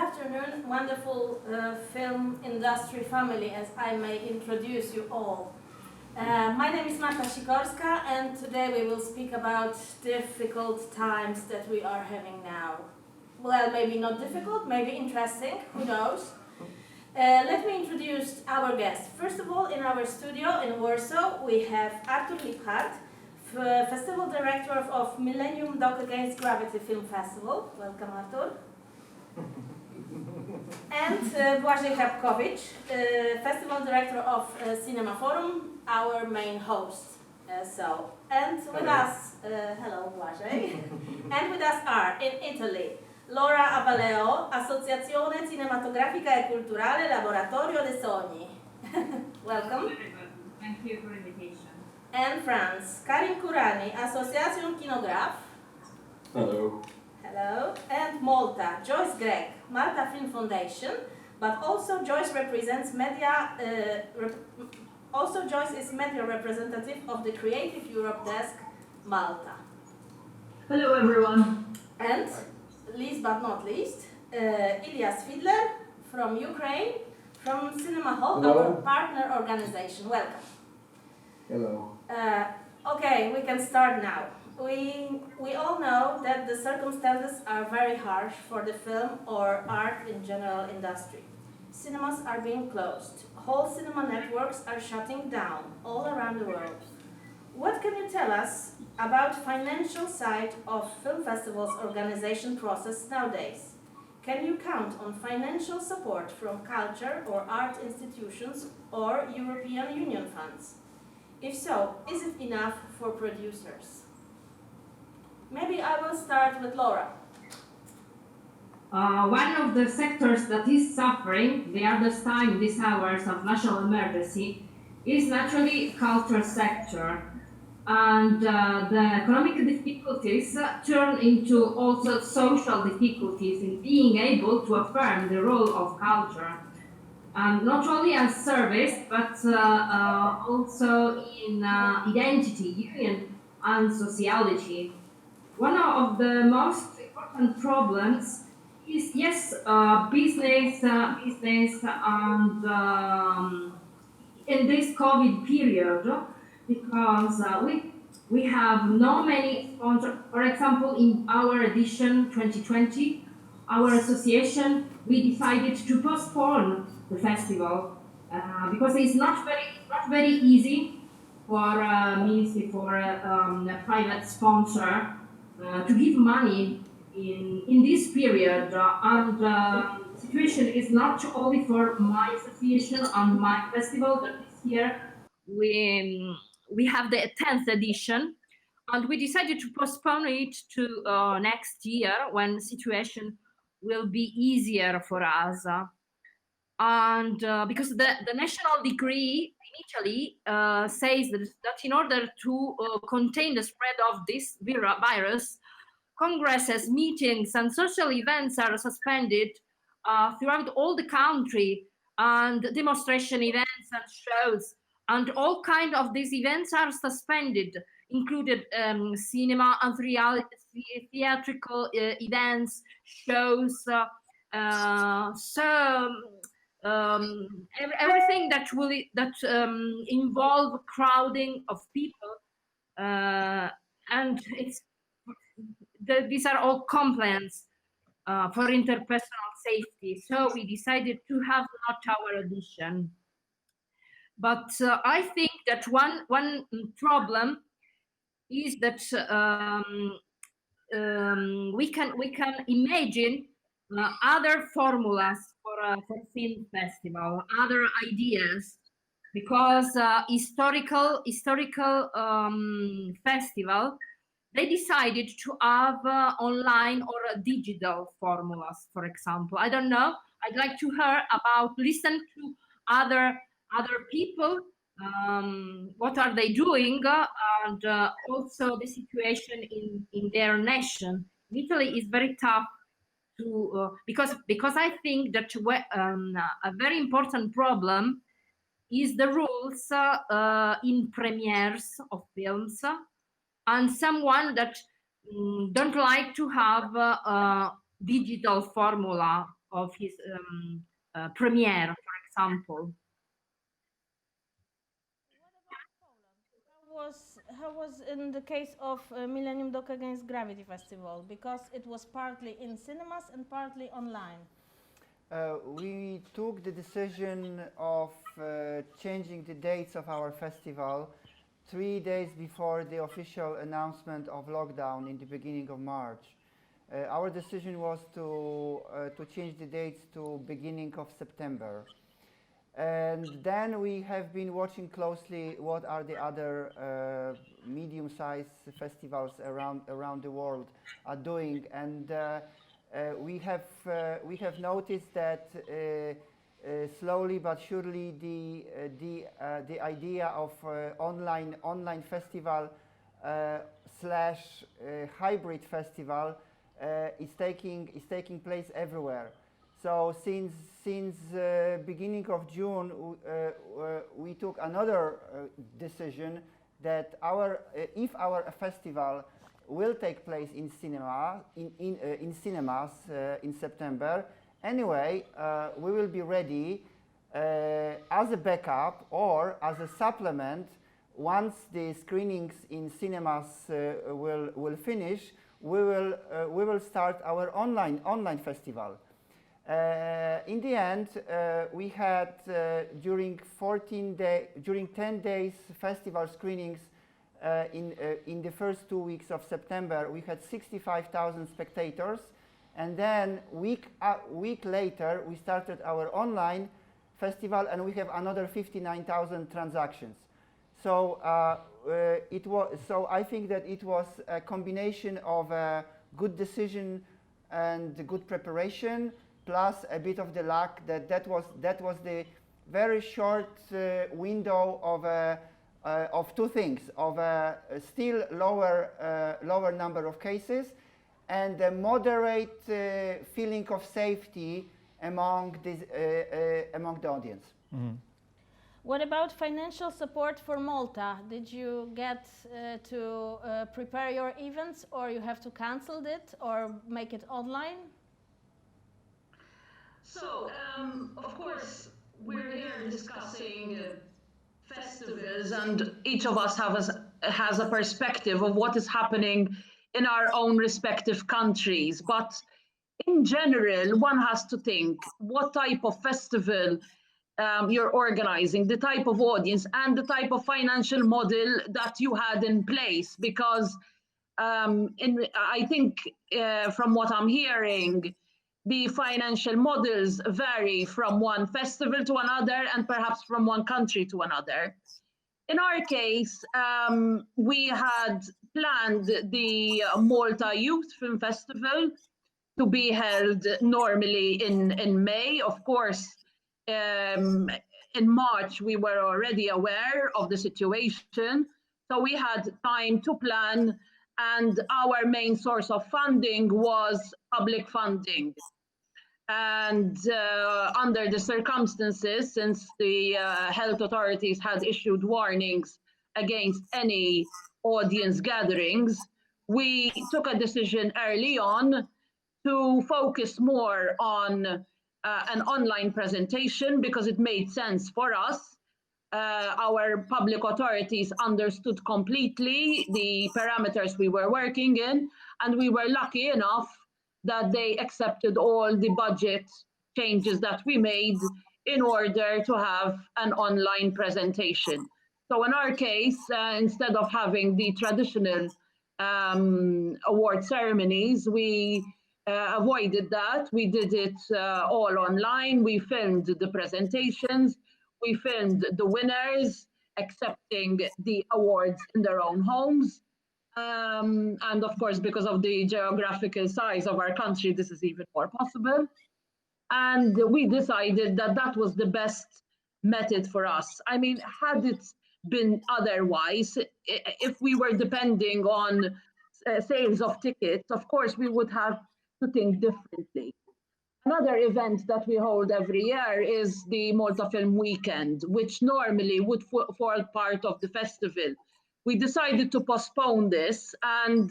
afternoon, wonderful film industry family, as I may introduce you all. My name is Marta Sikorska, and today we will speak about difficult times that we are having now. Well, maybe not difficult, maybe interesting, who knows. Let me introduce our guest. First of all, in our studio in Warsaw, we have Artur Liebhart, Festival Director of Millennium Doc Against Gravity Film Festival. Welcome, Artur. And Błażej Hrabkowicz, Festival Director of CINEMAFORUM, our main host. And with us, hello Błażej, and with us are, in Italy, Laura Abbaleo, Associazione Cinematografica e Culturale Laboratorio de Sogni. Welcome. Very good. Thank you for the invitation. And France, Karim Kourani, Association Kinograph. Hello. Hello. And Malta, Joyce Greg, Malta Film Foundation, but also Joyce represents media. Joyce is media representative of the Creative Europe Desk, Malta. Hello, everyone. And least but not least, Ilyas Fidler from Ukraine, from Cinema Hall, Hello. our partner organization. Welcome. Hello. Okay, we can start now. We all know that the circumstances are very harsh for the film or art in general industry. Cinemas are being closed. Whole cinema networks are shutting down all around the world. What can you tell us about financial side of film festivals organization process nowadays? Can you count on financial support from culture or art institutions or European Union funds? If so, is it enough for producers? Maybe I will start with Laura. One of the sectors that is suffering the hardest time these hours of national emergency is naturally culture sector. And the economic difficulties turn into also social difficulties in being able to affirm the role of culture. Not only as service, but also in identity, union, and sociology. One of the most important problems is, yes, business, and in this COVID period, because we have no many sponsors. For example, in our edition 2020, our association, we decided to postpone the festival because it's not very easy for ministry, for a private sponsor to give money in this period, and the situation is not only for my association and my festival, but this year we have the 10th edition, and we decided to postpone it to next year when the situation will be easier for us. And because the national decree in Italy says that in order to contain the spread of this virus, congresses, meetings, and social events are suspended throughout all the country, and demonstration events and shows, and all kinds of these events are suspended, included cinema and theatrical events, shows, everything that involve crowding of people, and these are all complaints for interpersonal safety. So we decided to have not our edition. But I think that one problem is that we can imagine other formulas for film festival, other ideas, because historical festival, they decided to have online or digital formulas, for example. I don't know. I'd like to hear listen to other people, what are they doing, and also the situation in their nation. Italy is very tough to because I think that a very important problem is the rules in premieres of films, and don't like to have a digital formula of his premiere, for example. How was in the case of Millennium Doc Against Gravity Festival? Because it was partly in cinemas and partly online. We took the decision of changing the dates of our festival 3 days before the official announcement of lockdown in the beginning of March. Our decision was to change the dates to beginning of September. And then we have been watching closely what are the other medium-sized festivals around the world are doing, and we have noticed that slowly but surely the idea of online festival slash hybrid festival is taking place everywhere. So since beginning of June, we took another decision that if our festival will take place in cinemas in September, anyway, we will be ready as a backup or as a supplement once the screenings in cinemas will finish. We will start our online festival. In the end, we had during 10 days festival screenings in the first 2 weeks of September, we had 65,000 spectators, and then week later we started our online festival, and we have another 59,000 transactions. So So I think that it was a combination of a good decision and good preparation, plus a bit of the luck that was the very short window of two things: of a still lower number of cases and a moderate feeling of safety among the audience. Mm-hmm. What about financial support for Malta? Did you get to prepare your events, or you have to cancel it or make it online? So, of course, we're here discussing festivals, and each of us has a perspective of what is happening in our own respective countries. But in general, one has to think what type of festival you're organizing, the type of audience, and the type of financial model that you had in place. Because I think from what I'm hearing, the financial models vary from one festival to another and perhaps from one country to another. In our case, we had planned the Malta Youth Film Festival to be held normally in May. Of course, in March, we were already aware of the situation, so we had time to plan, and our main source of funding was public funding. And under the circumstances, since the health authorities had issued warnings against any audience gatherings, we took a decision early on to focus more on an online presentation because it made sense for us. Our public authorities understood completely the parameters we were working in, and we were lucky enough that they accepted all the budget changes that we made in order to have an online presentation. So in our case, instead of having the traditional award ceremonies, we avoided that. We did it all online. We filmed the presentations. We filmed the winners accepting the awards in their own homes. And of course, because of the geographical size of our country, this is even more possible. And we decided that that was the best method for us. I mean, had it been otherwise, if we were depending on sales of tickets, of course, we would have to think differently. Another event that we hold every year is the Malta Film Weekend, which normally would fall part of the festival. We decided to postpone this and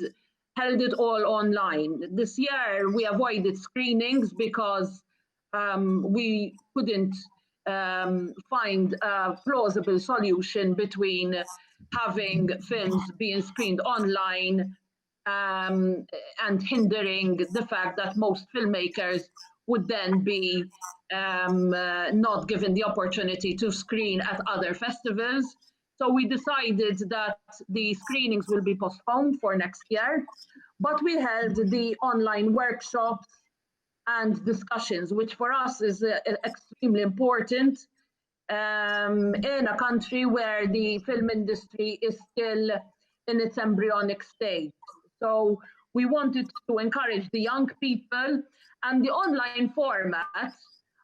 held it all online. This year, we avoided screenings because we couldn't find a plausible solution between having films being screened online and hindering the fact that most filmmakers would then be not given the opportunity to screen at other festivals. So we decided that the screenings will be postponed for next year, but we held the online workshops and discussions, which for us is extremely important in a country where the film industry is still in its embryonic stage. So we wanted to encourage the young people, and the online format,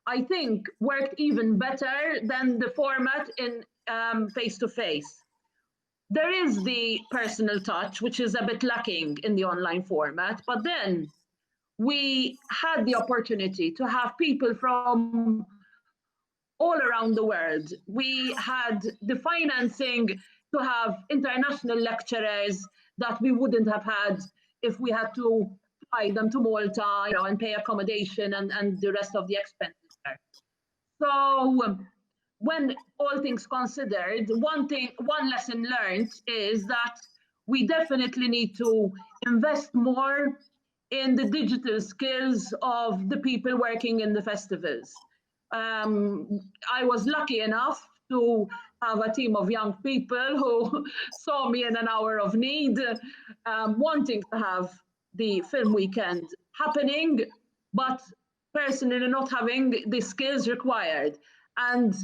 I think, worked even better than the format in face-to-face. There is the personal touch, which is a bit lacking in the online format, but then we had the opportunity to have people from all around the world. We had the financing to have international lecturers that we wouldn't have had if we had to fly them to Malta, and pay accommodation and the rest of the expenditure. So when all things considered, one lesson learned is that we definitely need to invest more in the digital skills of the people working in the festivals. I was lucky enough to have a team of young people who saw me in an hour of need, wanting to have the film weekend happening, but personally not having the skills required. And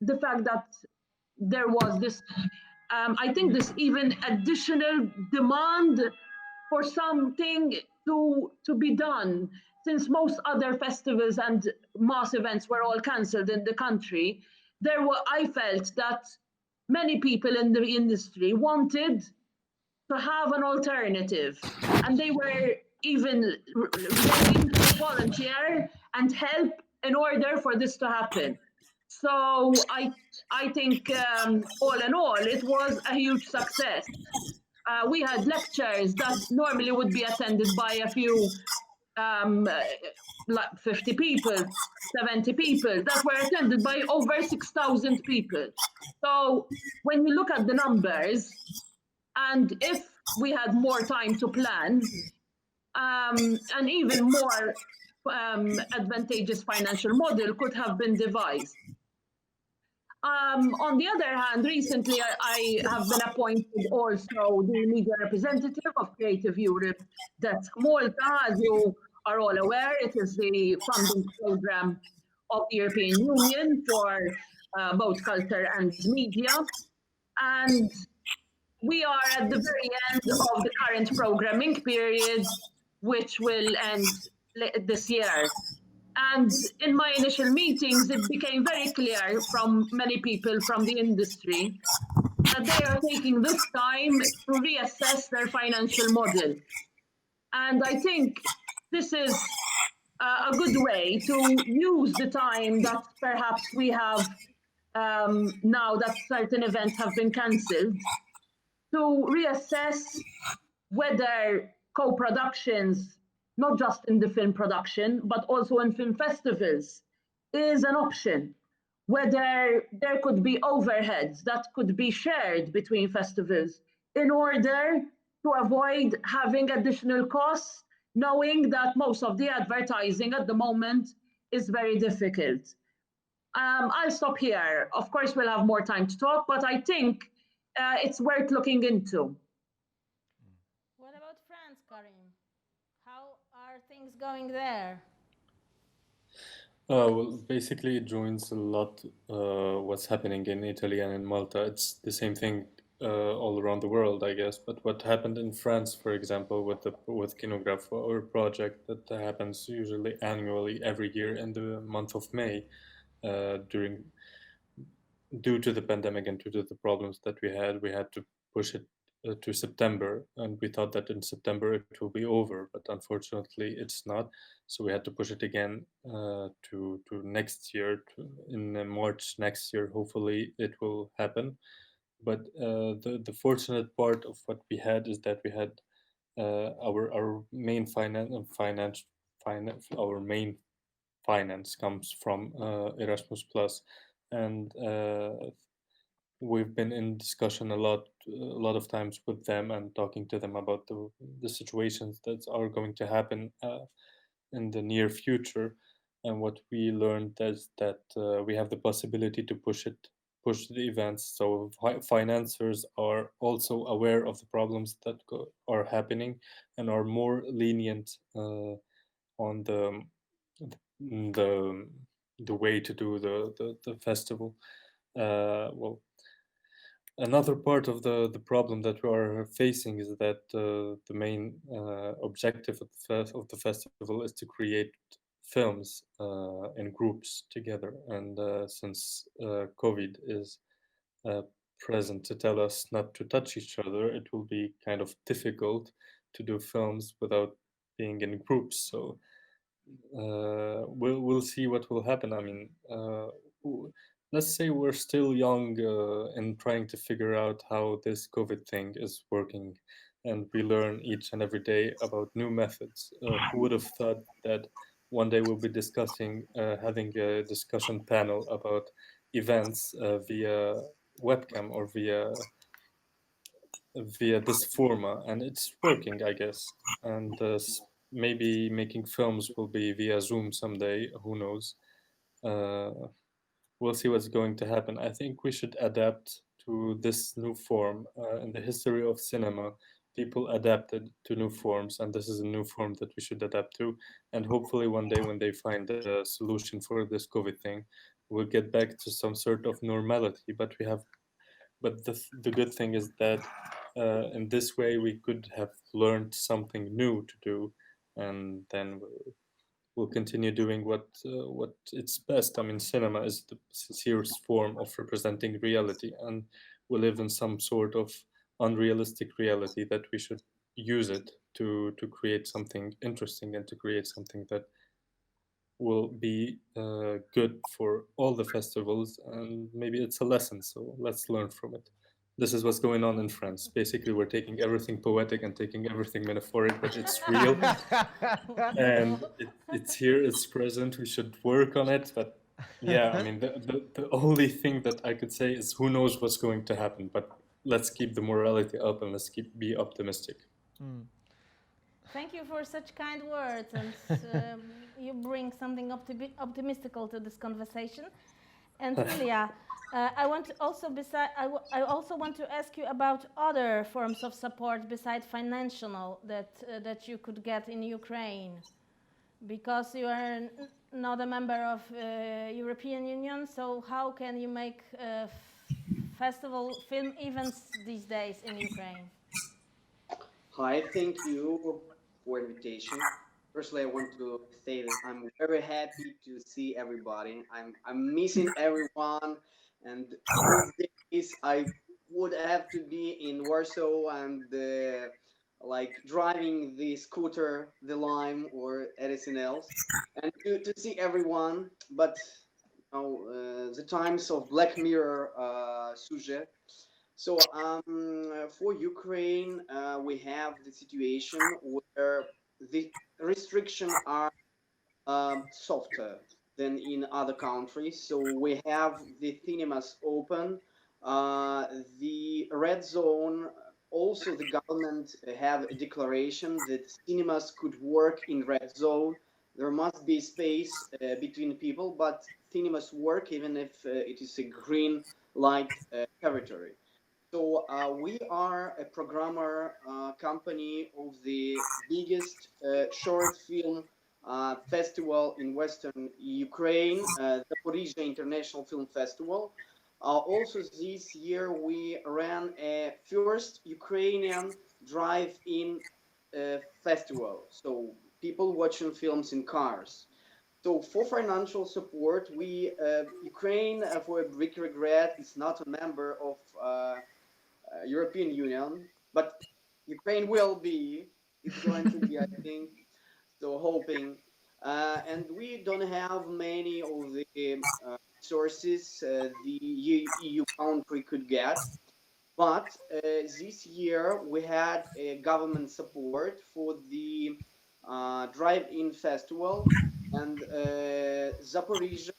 the fact that there was this, I think this even additional demand for something to be done, since most other festivals and mass events were all cancelled in the country. I felt that many people in the industry wanted to have an alternative, and they were even willing to volunteer and help in order for this to happen. So I think all in all, it was a huge success. We had lectures that normally would be attended by a few, like 50 people, 70 people, that were attended by over 6,000 people. So when you look at the numbers, and if we had more time to plan, an even more advantageous financial model could have been devised. On the other hand, recently I have been appointed also the media representative of Creative Europe Desk Malta. As you are all aware, it is the funding program of the European Union for both culture and media. And we are at the very end of the current programming period, which will end this year. And in my initial meetings, it became very clear from many people from the industry that they are taking this time to reassess their financial model. And I think this is a good way to use the time that perhaps we have now that certain events have been cancelled, to reassess whether co-productions, not just in the film production, but also in film festivals, is an option. Whether there could be overheads that could be shared between festivals in order to avoid having additional costs, knowing that most of the advertising at the moment is very difficult. I'll stop here. Of course, we'll have more time to talk, but I think it's worth looking into. What about France, Karim? How are things going there? Well, basically, it joins a lot what's happening in Italy and in Malta. It's the same thing all around the world, I guess. But what happened in France, for example, with Kinograph, our project that happens usually annually every year in the month of May, due to the pandemic and due to the problems that we had to push it to September, and we thought that in September it will be over, but unfortunately it's not. So we had to push it again to next year, in March next year. Hopefully it will happen. But the fortunate part of what we had is that we had our main finance comes from Erasmus Plus, and we've been in discussion a lot of times with them and talking to them about the situations that are going to happen in the near future. And what we learned is that we have the possibility to push the events. So financiers are also aware of the problems that are happening and are more lenient on the way to do the festival. Well, another part of the problem that we are facing is that the main objective of the festival is to create films in groups together. And since COVID is present to tell us not to touch each other, it will be kind of difficult to do films without being in groups. So we'll see what will happen. I mean, let's say we're still young in trying to figure out how this COVID thing is working, and we learn each and every day about new methods. Who would have thought that one day we'll be discussing having a discussion panel about events via webcam or via this format, and it's working, I guess. And maybe making films will be via Zoom someday. Who knows? We'll see what's going to happen. I think we should adapt to this new form. In the history of cinema, people adapted to new forms, and this is a new form that we should adapt to. And hopefully one day when they find a solution for this COVID thing, we'll get back to some sort of normality. But the good thing is that in this way we could have learned something new to do, and then we'll continue doing what it's best. I mean, cinema is the sincerest form of representing reality, and we live in some sort of unrealistic reality that we should use it to create something interesting and to create something that will be good for all the festivals. And maybe it's a lesson, so let's learn from it. This is what's going on in France. Basically, we're taking everything poetic and taking everything metaphoric, but it's real. And it's here, it's present. We should work on it. But yeah, I mean, the only thing that I could say is who knows what's going to happen. But let's keep the morality up and let's be optimistic. Thank you for such kind words, and you bring something optimistical to this conversation. And Julia, I also want to ask you about other forms of support besides financial that you could get in Ukraine, because you are not a member of European Union. So how can you make festival film events these days in Ukraine? Hi, thank you for invitation. Firstly, I want to say that I'm very happy to see everybody. I'm missing everyone, and those days I would have to be in Warsaw and like driving the scooter, the Lime, or anything else, and to see everyone. But you know, the times of Black Mirror sujet. So for Ukraine, we have the situation where the restrictions are softer than in other countries. So we have the cinemas open, the red zone. Also, the government have a declaration that cinemas could work in red zone. There must be space between people, but cinemas work even if it is a green light territory. So we are a programmer company of the biggest short film festival in Western Ukraine, the Zaporizhzhia International Film Festival. Also this year we ran a first Ukrainian drive-in festival. So people watching films in cars. So for financial support, Ukraine, for a big regret, is not a member of European Union, but Ukraine will be. It's going to be, I think. So hoping, and we don't have many of the sources the EU country could get. But this year we had a government support for the drive-in festival. And Zaporizhzhia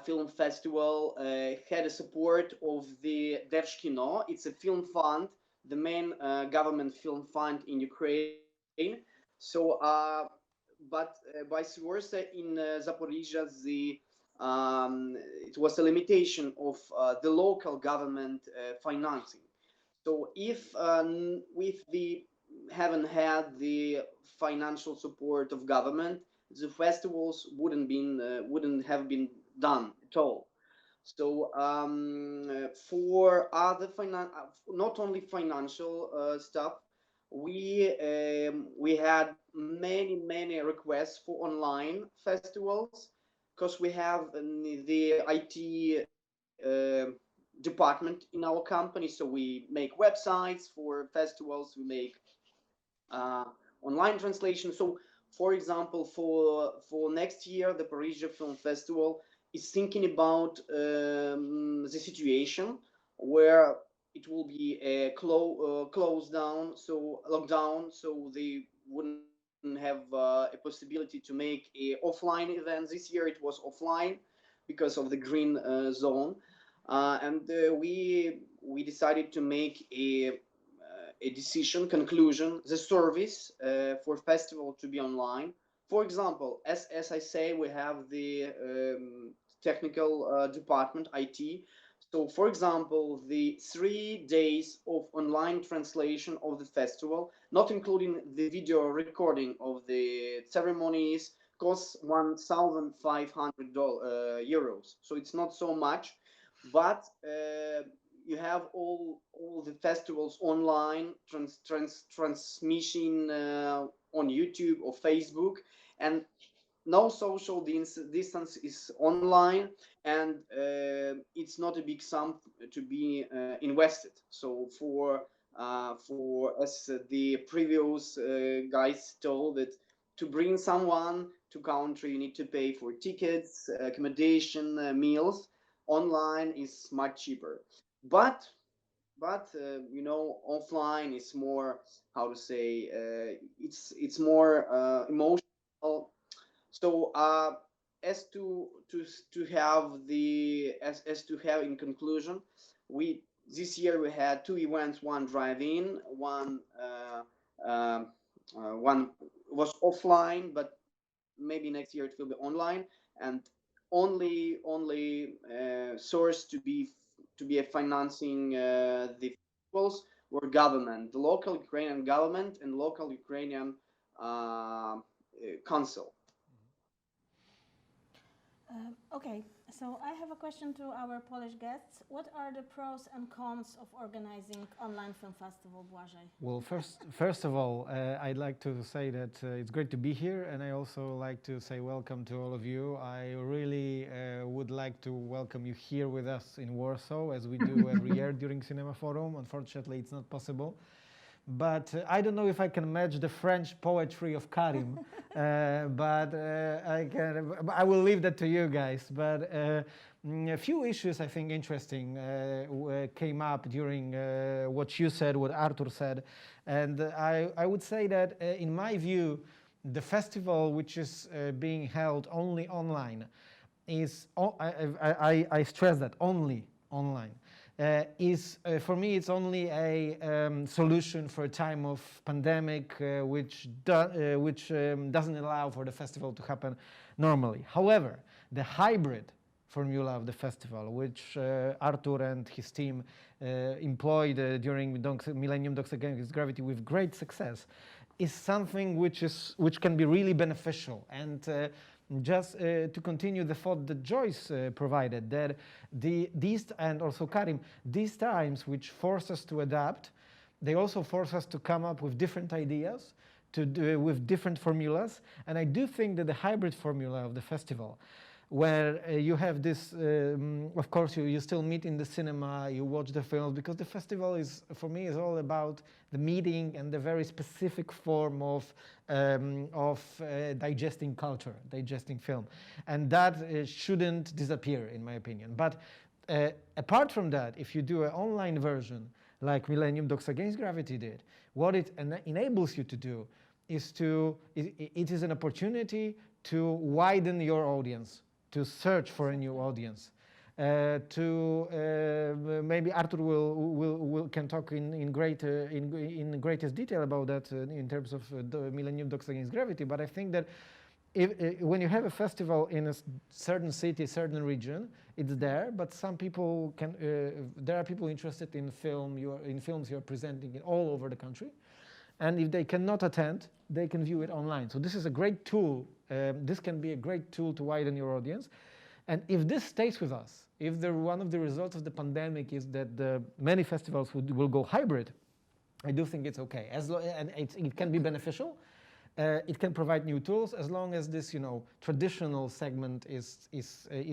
Film Festival had a support of the Держкино. It's a film fund, the main government film fund in Ukraine. So, but vice versa, in Zaporizhzhia, it was a limitation of the local government financing. So if we haven't had the financial support of government, the festivals wouldn't have been done at all. So for other not only financial stuff, we had many requests for online festivals, because we have the IT department in our company. So we make websites for festivals, we make online translation. So, for example, for next year, the Zaporizhzhia Film Festival is thinking about the situation where it will be closed down, so lockdown, so they wouldn't have a possibility to make a offline event. This year it was offline because of the green zone, and we decided to make a conclusion, the service for festival to be online. For example, as I say, we have the technical department, IT. So, for example, the 3 days of online translation of the festival, not including the video recording of the ceremonies, costs €1,500. So it's not so much, but you have all the festivals online, transmission on YouTube or Facebook, and no social distance is online, and it's not a big sum to be invested. So for as the previous guys told, that to bring someone to country, you need to pay for tickets, accommodation, meals. Online is much cheaper, but you know, offline is more, how to say, it's more emotional. So as to have in conclusion, this year we had 2 events, one drive-in, one was offline, but maybe next year it will be online, and only source to be a financing the festivals were government, the local Ukrainian government and local Ukrainian council. Okay, so I have a question to our Polish guests. What are the pros and cons of organizing online film festival, Błażej? Well, first of all, I'd like to say that it's great to be here, and I also like to say welcome to all of you. I really would like to welcome you here with us in Warsaw, as we do every year during CINEMAFORUM. Unfortunately, it's not possible. But I don't know if I can match the French poetry of Karim, but I will leave that to you guys. But a few issues I think interesting came up during what you said, what Artur said. And I would say that in my view, the festival which is being held only online is, I stress that, only online. For me, it's only a solution for a time of pandemic, which doesn't allow for the festival to happen normally. However, the hybrid formula of the festival, which Artur and his team employed during Millennium Dogs Against Gravity with great success, is something which can be really beneficial. And just to continue the thought that Joyce provided, that these, and also Karim, these times which force us to adapt, they also force us to come up with different ideas, with different formulas. And I do think that the hybrid formula of the festival, where you have this, of course, you still meet in the cinema, you watch the films, because the festival is, for me, is all about the meeting and the very specific form of digesting culture, digesting film. And that shouldn't disappear, in my opinion. But apart from that, if you do an online version, like Millennium Dogs Against Gravity did, what it enables you to do is it is an opportunity to widen your audience, to search for a new audience. Maybe Artur can talk in greatest detail about that in terms of the Millennium Dogs Against Gravity. But I think that when you have a festival in a certain city, certain region, it's there. But some people can. There are people interested in films you're presenting in all over the country, and if they cannot attend, they can view it online. So this is a great tool. This can be a great tool to widen your audience. And if this stays with us, if one of the results of the pandemic is that many festivals will go hybrid, I do think it's okay. And it can be beneficial. It can provide new tools as long as this, traditional segment is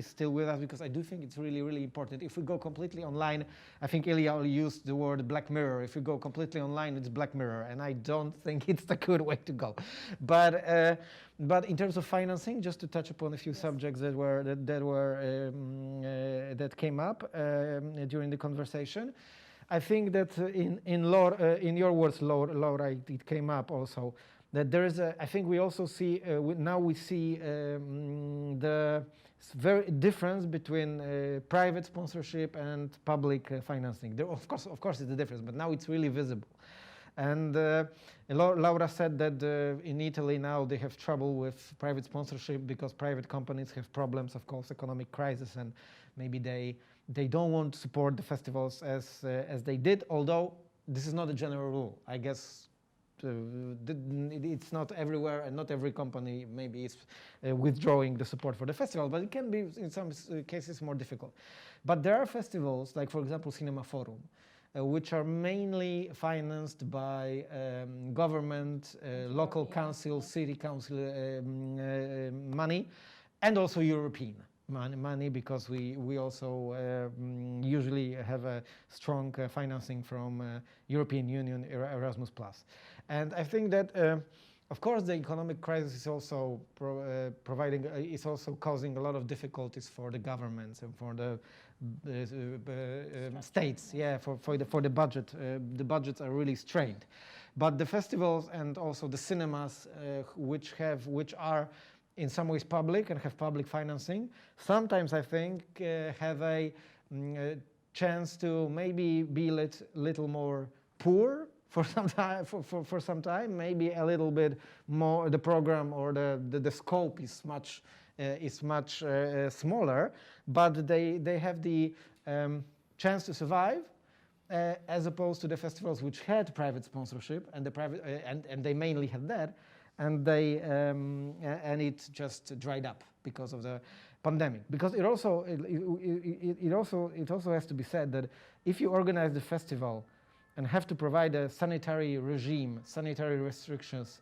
still with us, because I do think it's really, really important. If we go completely online, I think Ilya used the word Black Mirror. If we go completely online, it's Black Mirror, and I don't think it's the good way to go. But in terms of financing, just to touch upon a few subjects that came up during the conversation, I think that in your words, Laura, it came up also. That there is I think we also see, now we see the very difference between private sponsorship and public financing. Of course it's a difference, but now it's really visible. And Laura said that in Italy now they have trouble with private sponsorship because private companies have problems, of course, economic crisis, and maybe they don't want to support the festivals as they did, although this is not a general rule. I guess it's not everywhere, and not every company maybe is withdrawing the support for the festival, but it can be in some cases more difficult. But there are festivals, like for example CINEMAFORUM, which are mainly financed by government, local council, city council money, and also European money, because we also usually have a strong financing from European Union, Erasmus+. And I think that, of course, the economic crisis is also is also causing a lot of difficulties for the governments and for the states. Yeah, for the budget. The budgets are really strained, but the festivals and also the cinemas, which are in some ways public and have public financing, sometimes I think have a chance to maybe be little more poor for some time. For some time, maybe a little bit more. The program or the scope is much smaller, but they have the chance to survive, as opposed to the festivals which had private sponsorship and and they mainly had that. And it just dried up because of the pandemic. Because it also has to be said that if you organize the festival and have to provide a sanitary regime, sanitary restrictions,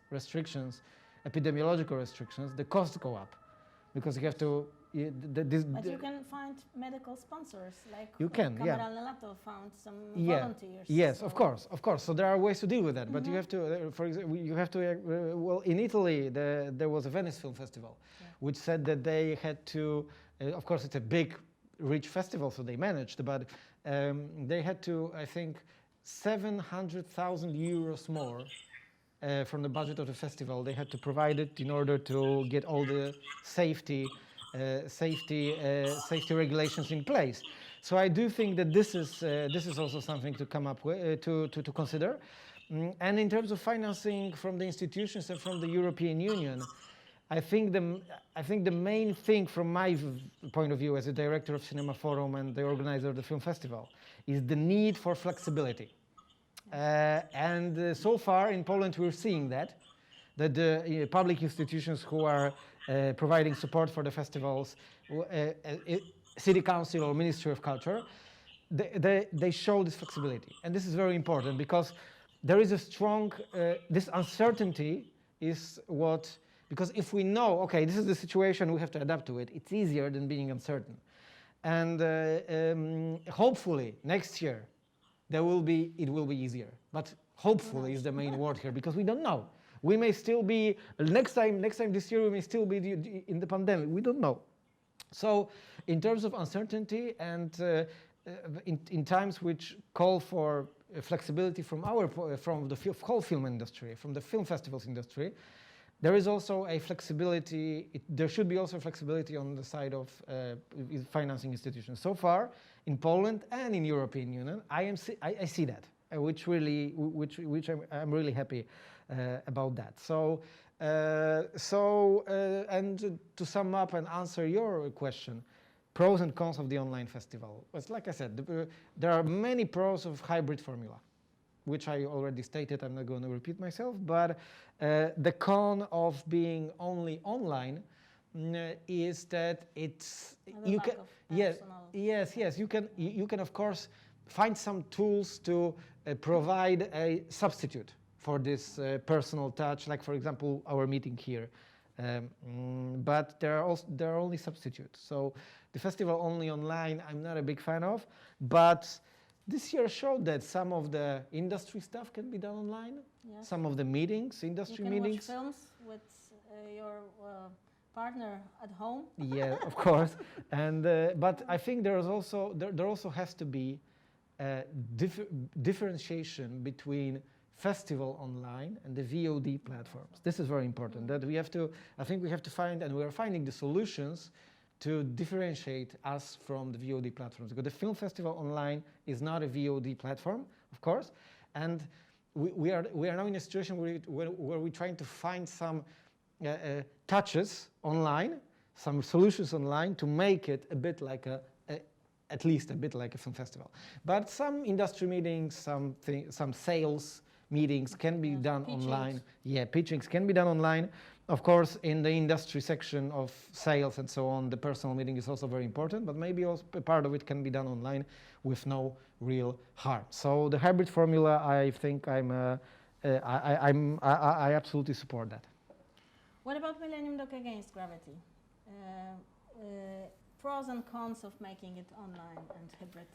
epidemiological restrictions, the costs go up, because you have to. But you can find medical sponsors, like you can, yeah. Found some volunteers. Yes, so. Of course. So there are ways to deal with that, but you have to, for example, well, in Italy, there was a Venice Film Festival, which said that they had to, of course, it's a big, rich festival, so they managed, but they had to, I think, 700,000 euros more from the budget of the festival. They had to provide it in order to get all the safety regulations in place. So I do think that this is also something to come up with, to consider. And in terms of financing from the institutions and from the European Union, I think the main thing from my point of view as a director of CINEMAFORUM and the organizer of the film festival is the need for flexibility. And so far in Poland we're seeing that the public institutions who are providing support for the festivals, City Council or Ministry of Culture, they show this flexibility. And this is very important, because there is a strong, this uncertainty is what, because if we know, okay, this is the situation, we have to adapt to it, it's easier than being uncertain. And hopefully next year it will be easier. But hopefully is the main word here, because we don't know. We may still be, next time this year we may still be in the pandemic, we don't know. So in terms of uncertainty and in times which call for flexibility from the whole film industry, from the film festivals industry, There is also a flexibility, there should be also flexibility on the side of financing institutions. So far, in Poland and in European Union, I see that, which I'm really happy about that. And to sum up and answer your question, pros and cons of the online festival. It's like I said, there are many pros of hybrid formula, which I already stated. I'm not going to repeat myself, but the con of being only online is that it's you can you can of course find some tools to provide a substitute for this personal touch, like for example our meeting here. But there are only substitutes. So the festival only online, I'm not a big fan of, but this year showed that some of the industry stuff can be done online. Yes. Some of the meetings, industry you can meetings. Watch films with your partner at home. Yeah, of course. And but I think there also has to be a differentiation between festival online and the VOD platforms. This is very important. That we have to. I think we have to find, and we are finding the solutions to differentiate us from the VOD platforms, because the film festival online is not a VOD platform, of course, and we are now in a situation where we're trying to find some touches online, some solutions online to make it a bit like at least a bit like a film festival. But some industry meetings, some sales meetings can be done online. Yeah, pitchings can be done online. Of course, in the industry section of sales and so on, the personal meeting is also very important, but maybe also a part of it can be done online with no real harm. So the hybrid formula, I think I absolutely support that. What about Millennium Doc Against Gravity? Pros and cons of making it online and hybrid.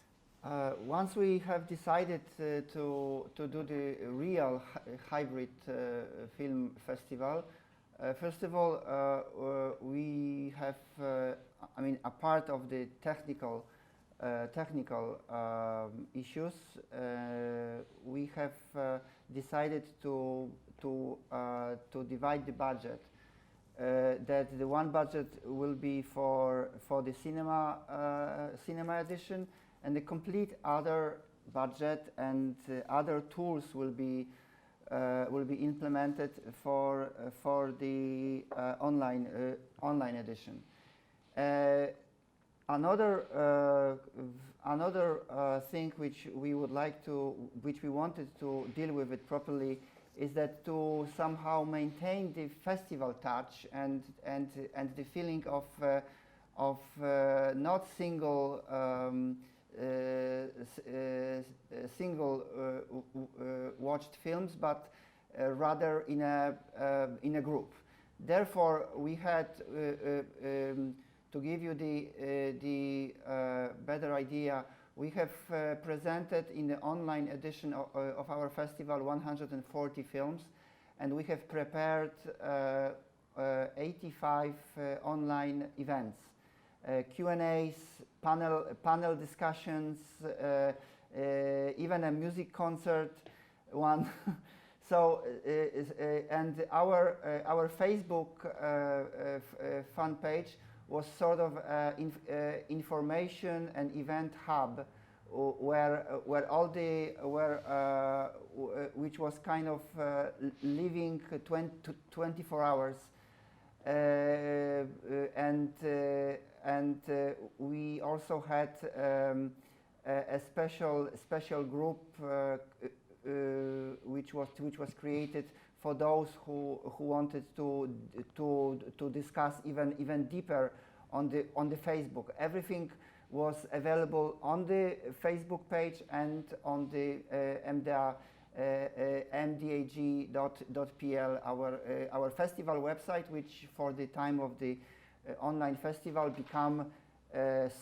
Once we have decided to do the real hybrid film festival, first of all, we have, a part of the technical issues. We have decided to divide the budget. That the one budget will be for the cinema edition, and the complete other budget and other tools will be implemented for the online edition. Another thing which we wanted to deal with it properly is that to somehow maintain the festival touch and the feeling of not single watched films, but rather in a group. Therefore, we had to give you the better idea. We have presented in the online edition of our festival 140 films, and we have prepared 85 online events, Q&As, panel discussions, even a music concert one. So, and our Facebook fan page was sort of information and event hub, which was kind of living 24 hours, and we also had a special group which was created for those who wanted to discuss even deeper on the Facebook. Everything was available on the Facebook page and on the mdag.pl, our festival website, which for the time of the online festival become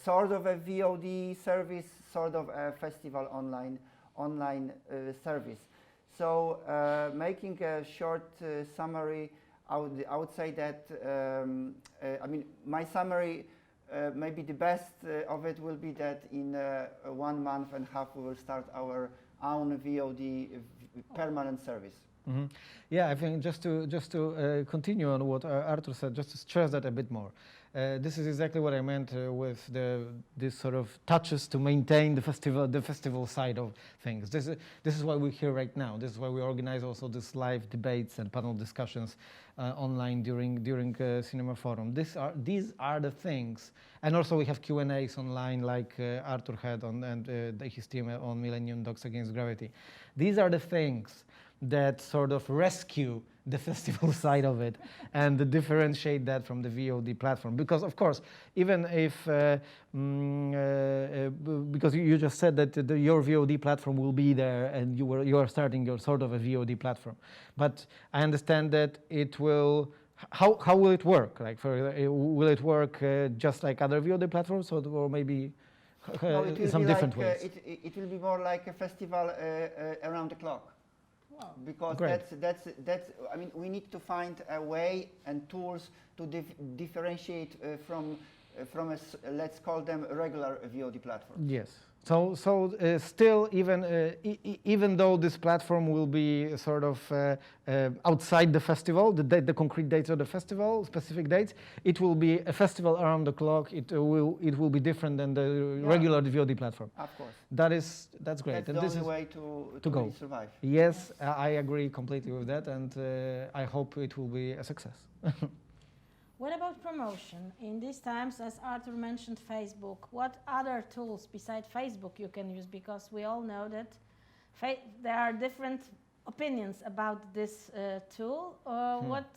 sort of a VOD service, sort of a festival online service. So, making a short summary, I would say that my summary, maybe the best of it will be that in 1.5 months we will start our own VOD permanent service. Yeah, I think just to continue on what Artur said, just to stress that a bit more. This is exactly what I meant with this sort of touches to maintain the festival side of things. This is why we're here right now. This is why we organize also these live debates and panel discussions online during CINEMAFORUM. These are the things, and also we have Q&As online like Artur had and his team on Millennium Dogs Against Gravity. These are the things that sort of rescue the festival side of it and differentiate that from the VOD platform. Because of course, even if, because you just said that your VOD platform will be there and you are starting your sort of a VOD platform. But I understand that it will, how will it work? Like will it work just like other VOD platforms or maybe No, in some different ways? It will be more like a festival around the clock. Wow. Because Great. that's I mean, we need to find a way and tools to differentiate from let's call them regular VOD platforms. Yes. So still, even though this platform will be sort of outside the festival, the concrete dates of the festival, specific dates, it will be a festival around the clock. It will be different than the regular VOD platform. Of course. That's great. That's and the this only is way to go. really survive. Yes, I agree completely with that, and I hope it will be a success. What about promotion? In these times, as Artur mentioned, Facebook, what other tools besides Facebook you can use? Because we all know that there are different opinions about this tool. What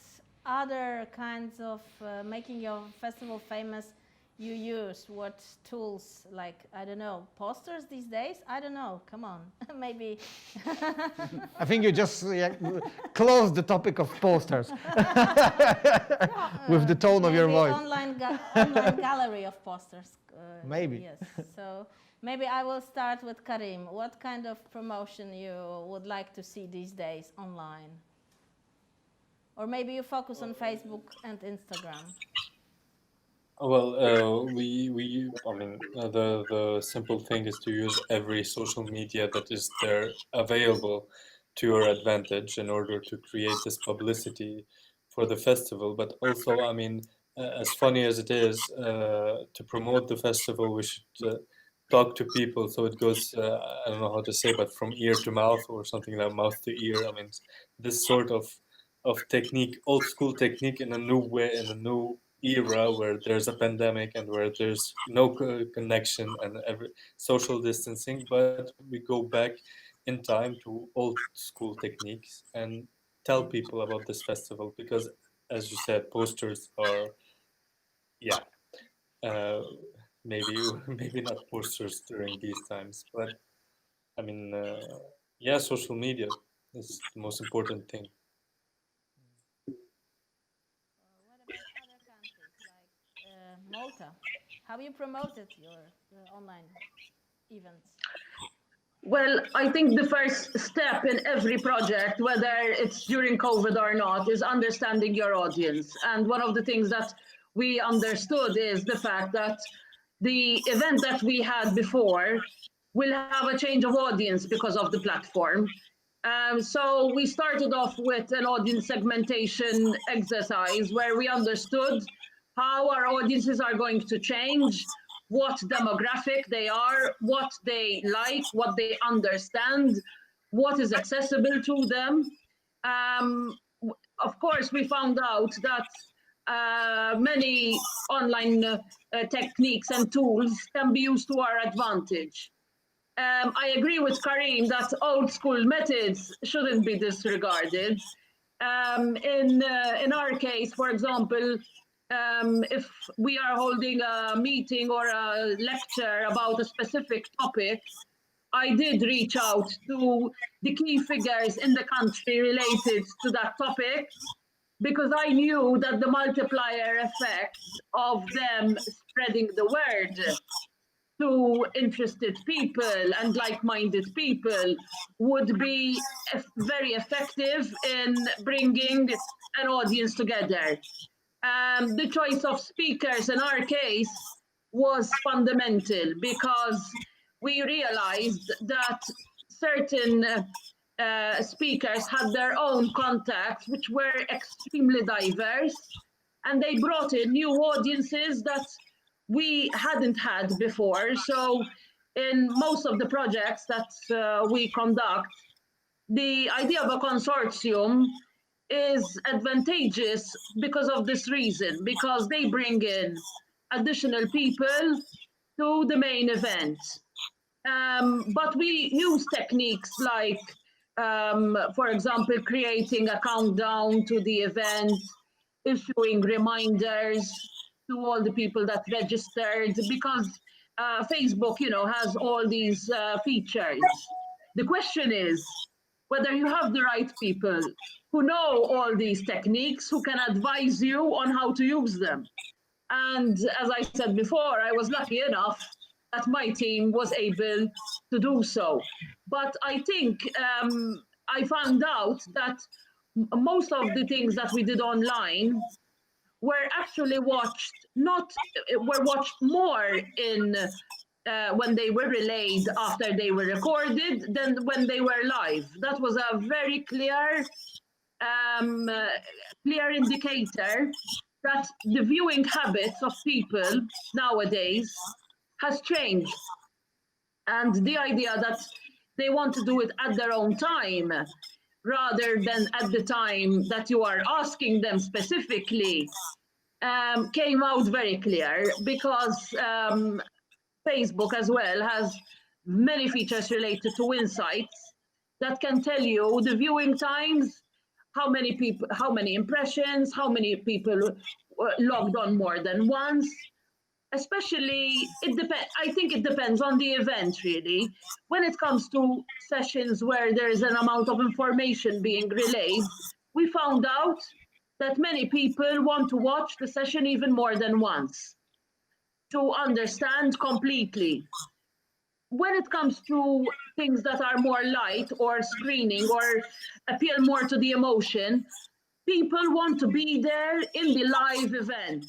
other kinds of making your festival famous you use? What tools, like, I don't know, posters these days? I don't know, come on, maybe. I think you just closed the topic of posters with the tone of your voice. Online gallery of posters. Maybe. Yes, so maybe I will start with Karim. What kind of promotion you would like to see these days online? Or maybe you focus on Facebook and Instagram. Well, the simple thing is to use every social media that is there available to your advantage in order to create this publicity for the festival. But also, I mean, as funny as it is, to promote the festival, we should talk to people. So it goes, I don't know how to say, but from ear to mouth or something like mouth to ear. I mean, this sort of technique, old school technique in a new way, in a new era where there's a pandemic and where there's no connection and every social distancing, but we go back in time to old school techniques and tell people about this festival, because as you said, posters are maybe not posters during these times, but I mean social media is the most important thing. Malta, how you promoted your online events? Well, I think the first step in every project, whether it's during COVID or not, is understanding your audience. And one of the things that we understood is the fact that the event that we had before will have a change of audience because of the platform. So we started off with an audience segmentation exercise where we understood how our audiences are going to change, what demographic they are, what they like, what they understand, what is accessible to them. Of course, we found out that many online techniques and tools can be used to our advantage. I agree with Karim that old school methods shouldn't be disregarded. In our case, for example, if we are holding a meeting or a lecture about a specific topic, I did reach out to the key figures in the country related to that topic, because I knew that the multiplier effect of them spreading the word to interested people and like-minded people would be very effective in bringing an audience together. The choice of speakers in our case was fundamental, because we realized that certain speakers had their own contacts, which were extremely diverse, and they brought in new audiences that we hadn't had before. So in most of the projects that we conduct, the idea of a consortium is advantageous because of this reason, because they bring in additional people to the main event. But we use techniques like, for example, creating a countdown to the event, issuing reminders to all the people that registered, because Facebook, has all these features. The question is whether you have the right people who know all these techniques, who can advise you on how to use them. And as I said before, I was lucky enough that my team was able to do so. But I think I found out that most of the things that we did online were actually watched more in when they were relayed after they were recorded than when they were live. That was a very clear indicator that the viewing habits of people nowadays has changed. And the idea that they want to do it at their own time rather than at the time that you are asking them specifically came out very clear, because Facebook as well has many features related to insights that can tell you the viewing times, how many people, how many impressions, how many people logged on more than once. Especially, I think it depends on the event, really. When it comes to sessions where there is an amount of information being relayed, we found out that many people want to watch the session even more than once to understand completely. When it comes to things that are more light or screening or appeal more to the emotion, people want to be there in the live event.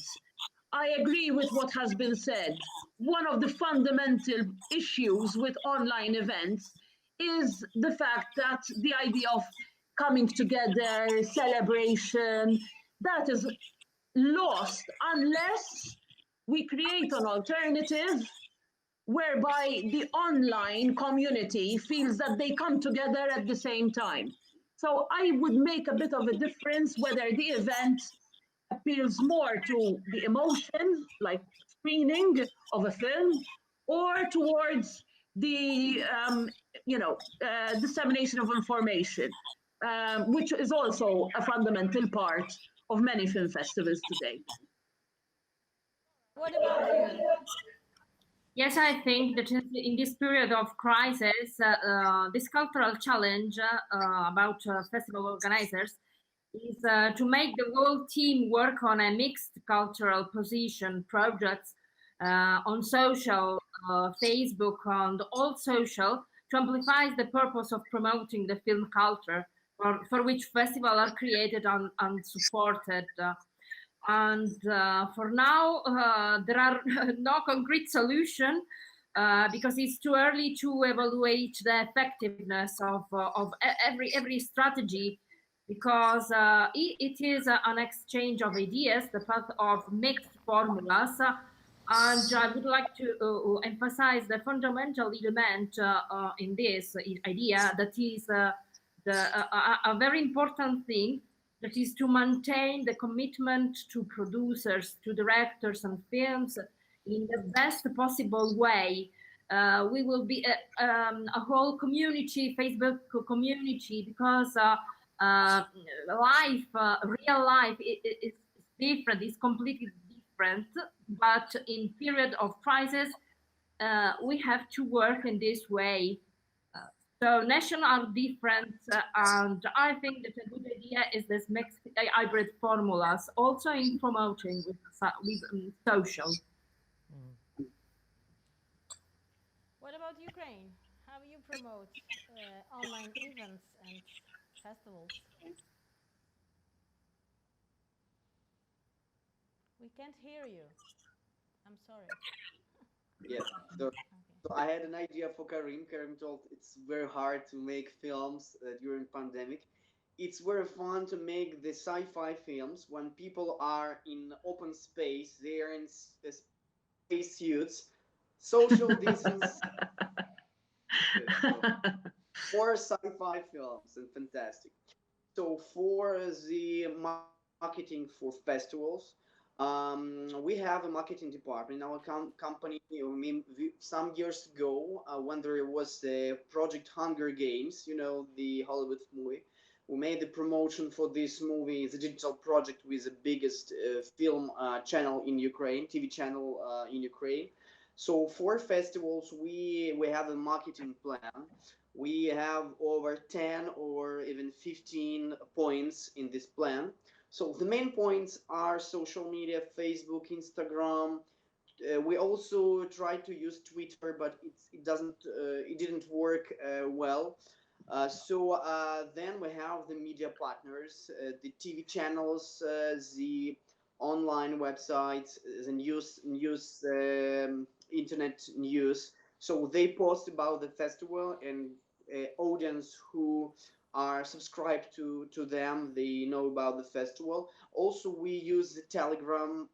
I agree with what has been said. One of the fundamental issues with online events is the fact that the idea of coming together, celebration, that is lost unless we create an alternative whereby the online community feels that they come together at the same time. So I would make a bit of a difference whether the event appeals more to the emotion, like screening of a film, or towards the dissemination of information, which is also a fundamental part of many film festivals today. What about you? Yes, I think that in this period of crisis, this cultural challenge about festival organizers is to make the whole team work on a mixed cultural position projects on social, Facebook, and all social, to amplify the purpose of promoting the film culture for which festivals are created and supported. For now, there are no concrete solution because it's too early to evaluate the effectiveness of every strategy, because it is an exchange of ideas, the path of mixed formulas. And I would like to emphasize the fundamental element in this idea, that is a very important thing, that is to maintain the commitment to producers, to directors and films in the best possible way. We will be a whole community, Facebook community, because real life is different, it's completely different. But in period of crisis, we have to work in this way. So nations are different, and I think that a good idea is this mixed hybrid formulas, also in promoting with social. What about Ukraine? How you promote online events and festivals? We can't hear you. I'm sorry. Yes. So I had an idea for Karim. Karim told it's very hard to make films during pandemic. It's very fun to make the sci-fi films when people are in open space. They are in space suits, social distance. So, more sci-fi films and fantastic. So for the marketing for festivals, we have a marketing department in our company. I mean, some years ago, when there was a Project Hunger Games, you know, the Hollywood movie, we made the promotion for this movie, the digital project with the biggest film channel in Ukraine, TV channel in Ukraine. So for festivals, we have a marketing plan. We have over 10 or even 15 points in this plan. So the main points are social media, Facebook, Instagram. We also try to use Twitter, but it didn't work well. Then we have the media partners, the TV channels, the online websites, the news, internet news. So they post about the festival, and audience who are subscribed to them, they know about the festival. Also, we use the Telegram.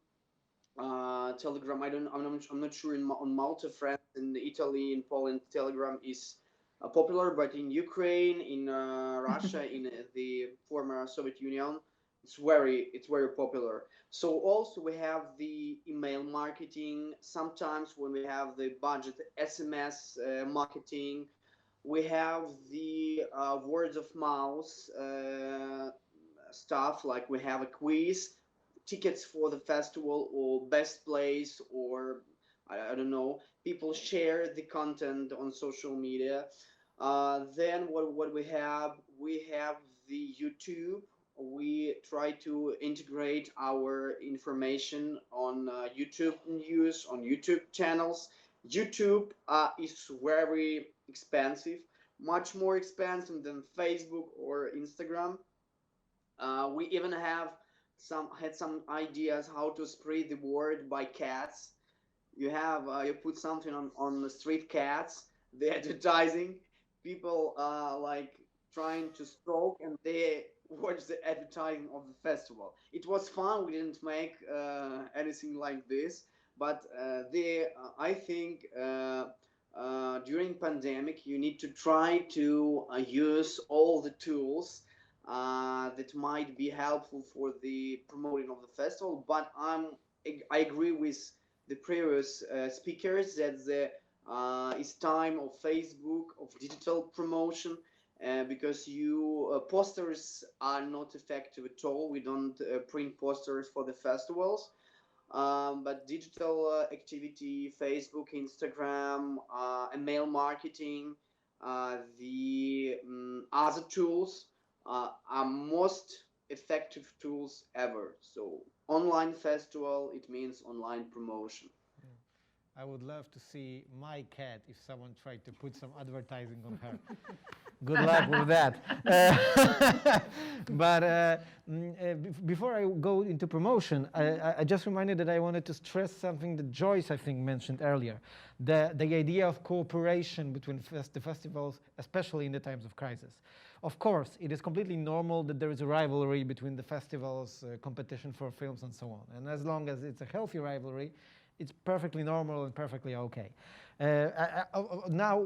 Telegram. I'm not sure on Malta, France, in Italy, in Poland, Telegram is popular, but in Ukraine, in Russia, in the former Soviet Union, it's very popular. So also we have the email marketing. Sometimes when we have the budget, SMS marketing. We have the words of mouth stuff, like we have a quiz, tickets for the festival, or best place, or I don't know. People share the content on social media. Then what we have the YouTube. We try to integrate our information on YouTube news, on YouTube channels. YouTube is very expensive, much more expensive than Facebook or Instagram. We even had some ideas how to spread the word by cats. You put something on the street cats, the advertising, people like trying to stroke, and they watch the advertising of the festival. It was fun. We didn't make anything like this, but I think during pandemic you need to try to use all the tools that might be helpful for the promoting of the festival. But I agree with the previous speakers that it's time of Facebook, of digital promotion, because posters are not effective at all. We don't print posters for the festivals, but digital activity, Facebook, Instagram, email marketing, the other tools are most effective tools ever. So online festival, it means online promotion. I would love to see my cat if someone tried to put some advertising on her. Good luck with that. Before I go into promotion, I just reminded that I wanted to stress something that Joyce, I think, mentioned earlier. The idea of cooperation between the festivals, especially in the times of crisis. Of course, it is completely normal that there is a rivalry between the festivals, competition for films and so on. And as long as it's a healthy rivalry, it's perfectly normal and perfectly okay. Now,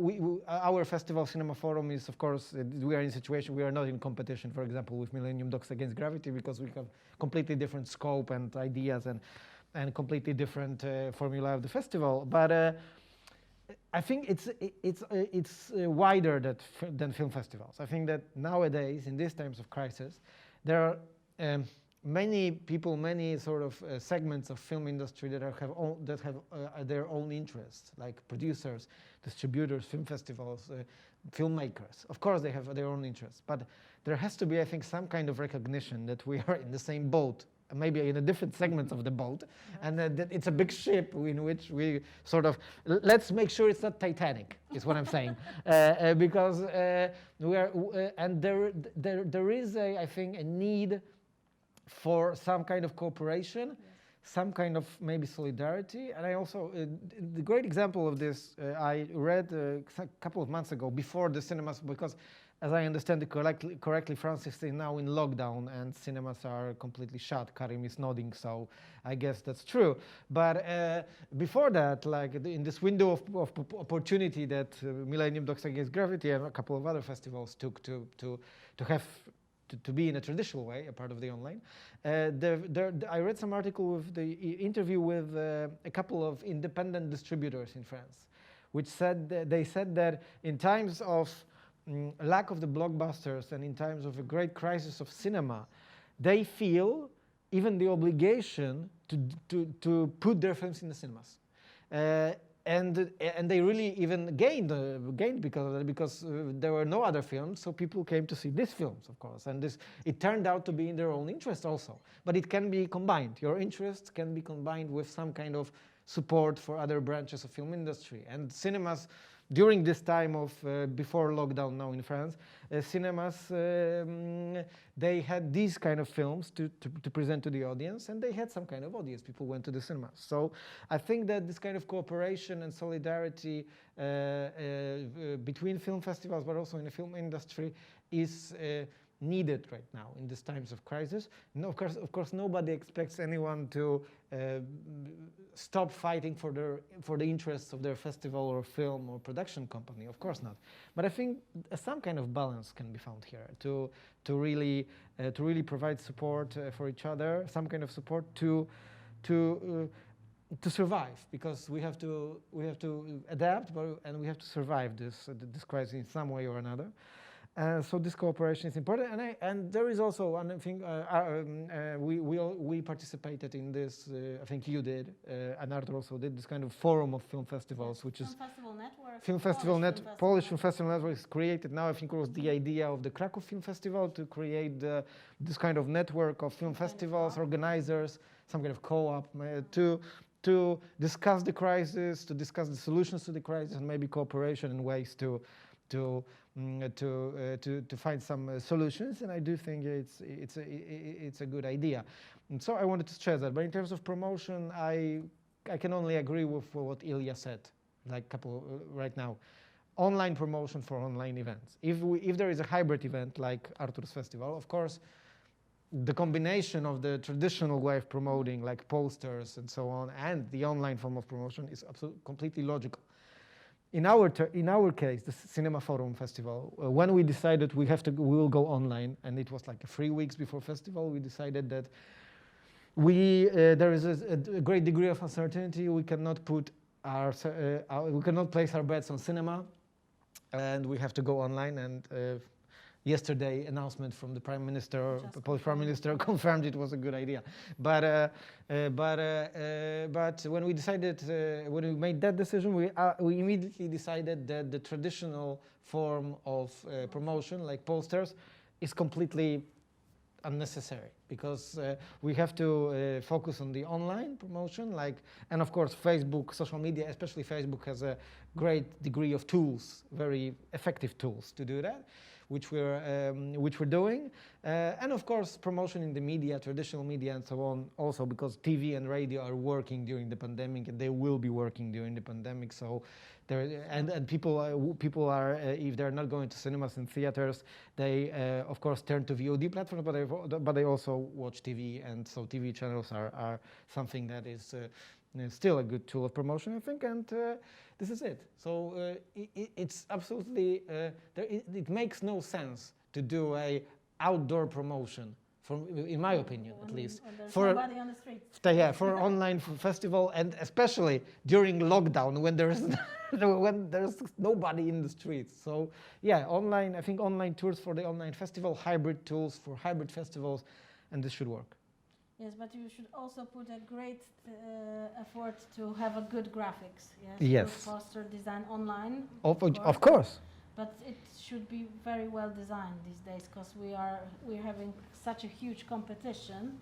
our festival CINEMAFORUM is, of course, we are in a situation, we are not in competition, for example, with Millennium Dogs Against Gravity, because we have completely different scope and ideas and completely different formula of the festival. But I think it's wider than film festivals. I think that nowadays, in these times of crisis, there are many people, many sort of segments of film industry that have their own interests, like producers, distributors, film festivals, filmmakers. Of course, they have their own interests, but there has to be, I think, some kind of recognition that we are in the same boat, maybe in a different segments of the boat, and that it's a big ship in which we sort of, let's make sure it's not Titanic, is what I'm saying, because we are, and there is, I think, a need for some kind of cooperation, some kind of maybe solidarity. And I also, the great example of this, I read a couple of months ago before the cinemas, because as I understand it correctly, France is now in lockdown and cinemas are completely shut. Karim is nodding, so I guess that's true. But before that, like in this window of opportunity that Millennium Dogs Against Gravity and a couple of other festivals took to be in a traditional way, a part of the online. I read some article with the interview with a couple of independent distributors in France, which said they said that in times of lack of the blockbusters and in times of a great crisis of cinema, they feel even the obligation to put their films in the cinemas. And they really even gained because of that, because there were no other films, so people came to see these films, of course. And it turned out to be in their own interest also. But it can be combined. Your interests can be combined with some kind of support for other branches of film industry. And cinemas, during this time of before lockdown now in France, cinemas, they had these kind of films to present to the audience, and they had some kind of audience. People went to the cinemas. So I think that this kind of cooperation and solidarity between film festivals, but also in the film industry, is needed right now in these times of crisis. No, of course, nobody expects anyone to stop fighting for the interests of their festival or film or production company. Of course not. But I think some kind of balance can be found here to really provide support for each other, some kind of support to survive, because we have to adapt, and we have to survive this crisis in some way or another. So this cooperation is important, and there is also one thing. We participated in this. I think you did, and Artur also did, this kind of forum of film festivals, which is Polish Film Festival Network is created now. I think it was the idea of the Krakow Film Festival to create this kind of network of film festivals, organizers, some kind of co-op to discuss the crisis, to discuss the solutions to the crisis, and maybe cooperation and ways to find some solutions. And I do think it's a good idea. And so I wanted to stress that. But in terms of promotion, I can only agree with what Ilya said, like right now. Online promotion for online events. If there is a hybrid event like Artur's festival, of course, the combination of the traditional way of promoting, like posters and so on, and the online form of promotion is completely logical. In our case, the CINEMAFORUM festival, when we decided we will go online, and it was like 3 weeks before festival, we decided that there is a great degree of uncertainty. We cannot we cannot place our bets on cinema, and we have to go online. And yesterday, announcement from the Prime Minister, the Polish Prime Minister, confirmed it was a good idea. But when we decided, when we made that decision, we immediately decided that the traditional form of promotion, like posters, is completely unnecessary, because we have to focus on the online promotion, and of course Facebook, social media, especially Facebook, has a great degree of tools, very effective tools to do that, which we're doing, and of course promotion in the media, traditional media, and so on. Also because TV and radio are working during the pandemic, and they will be working during the pandemic. So people are if they're not going to cinemas and theaters, they of course turn to VOD platforms, but they also watch TV, and so TV channels are something that is still a good tool of promotion, I think, and this is it. So it's absolutely, it makes no sense to do a outdoor promotion, in my opinion, at least. For nobody on the streets. Yeah, for an online festival, and especially during lockdown when there's nobody in the streets. So yeah, online, I think online tours for the online festival, hybrid tools for hybrid festivals, and this should work. Yes, but you should also put a great effort to have a good graphics. Yes. To foster design online. Of course. But it should be very well designed these days, because we're having such a huge competition.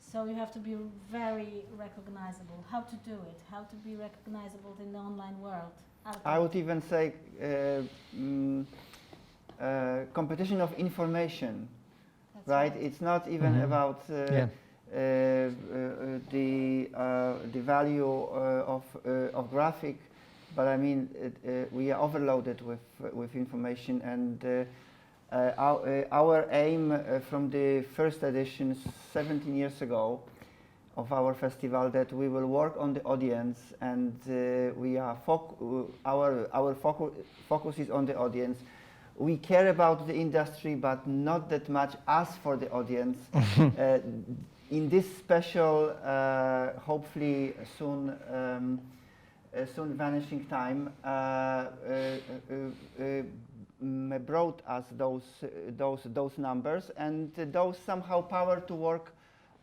So you have to be very recognizable. How to do it? How to be recognizable in the online world? I would even say competition of information. That's right. It's not even about the value of graphic, but I mean we are overloaded with information, and our aim from the first edition 17 years ago of our festival, that we will work on the audience, and we are our focus is on the audience. We care about the industry, but not that much us for the audience. In this special, hopefully soon vanishing time, brought us those numbers, and those somehow power to work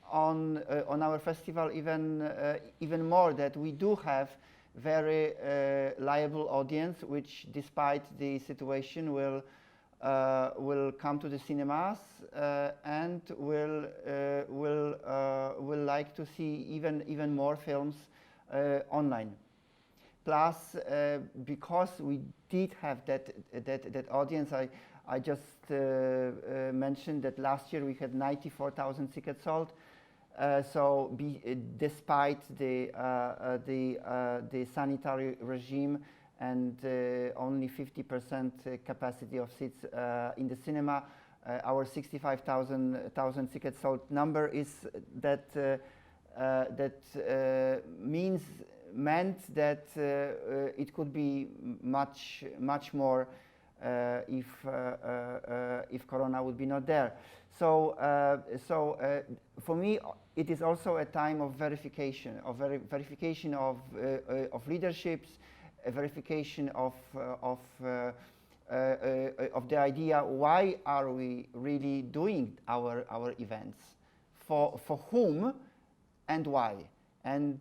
on our festival even more. That we do have very liable audience, which, despite the situation, will come to the cinemas and will like to see even more films online. Plus, because we did have that audience, I just mentioned that last year we had 94,000 tickets sold. So despite the sanitary regime and only 50% capacity of seats in the cinema, our 65,000 tickets sold number is meant that it could be much more if Corona would be not there. So for me, it is also a time of verification of leaderships, a verification of the idea, why are we really doing our events, for whom and why, and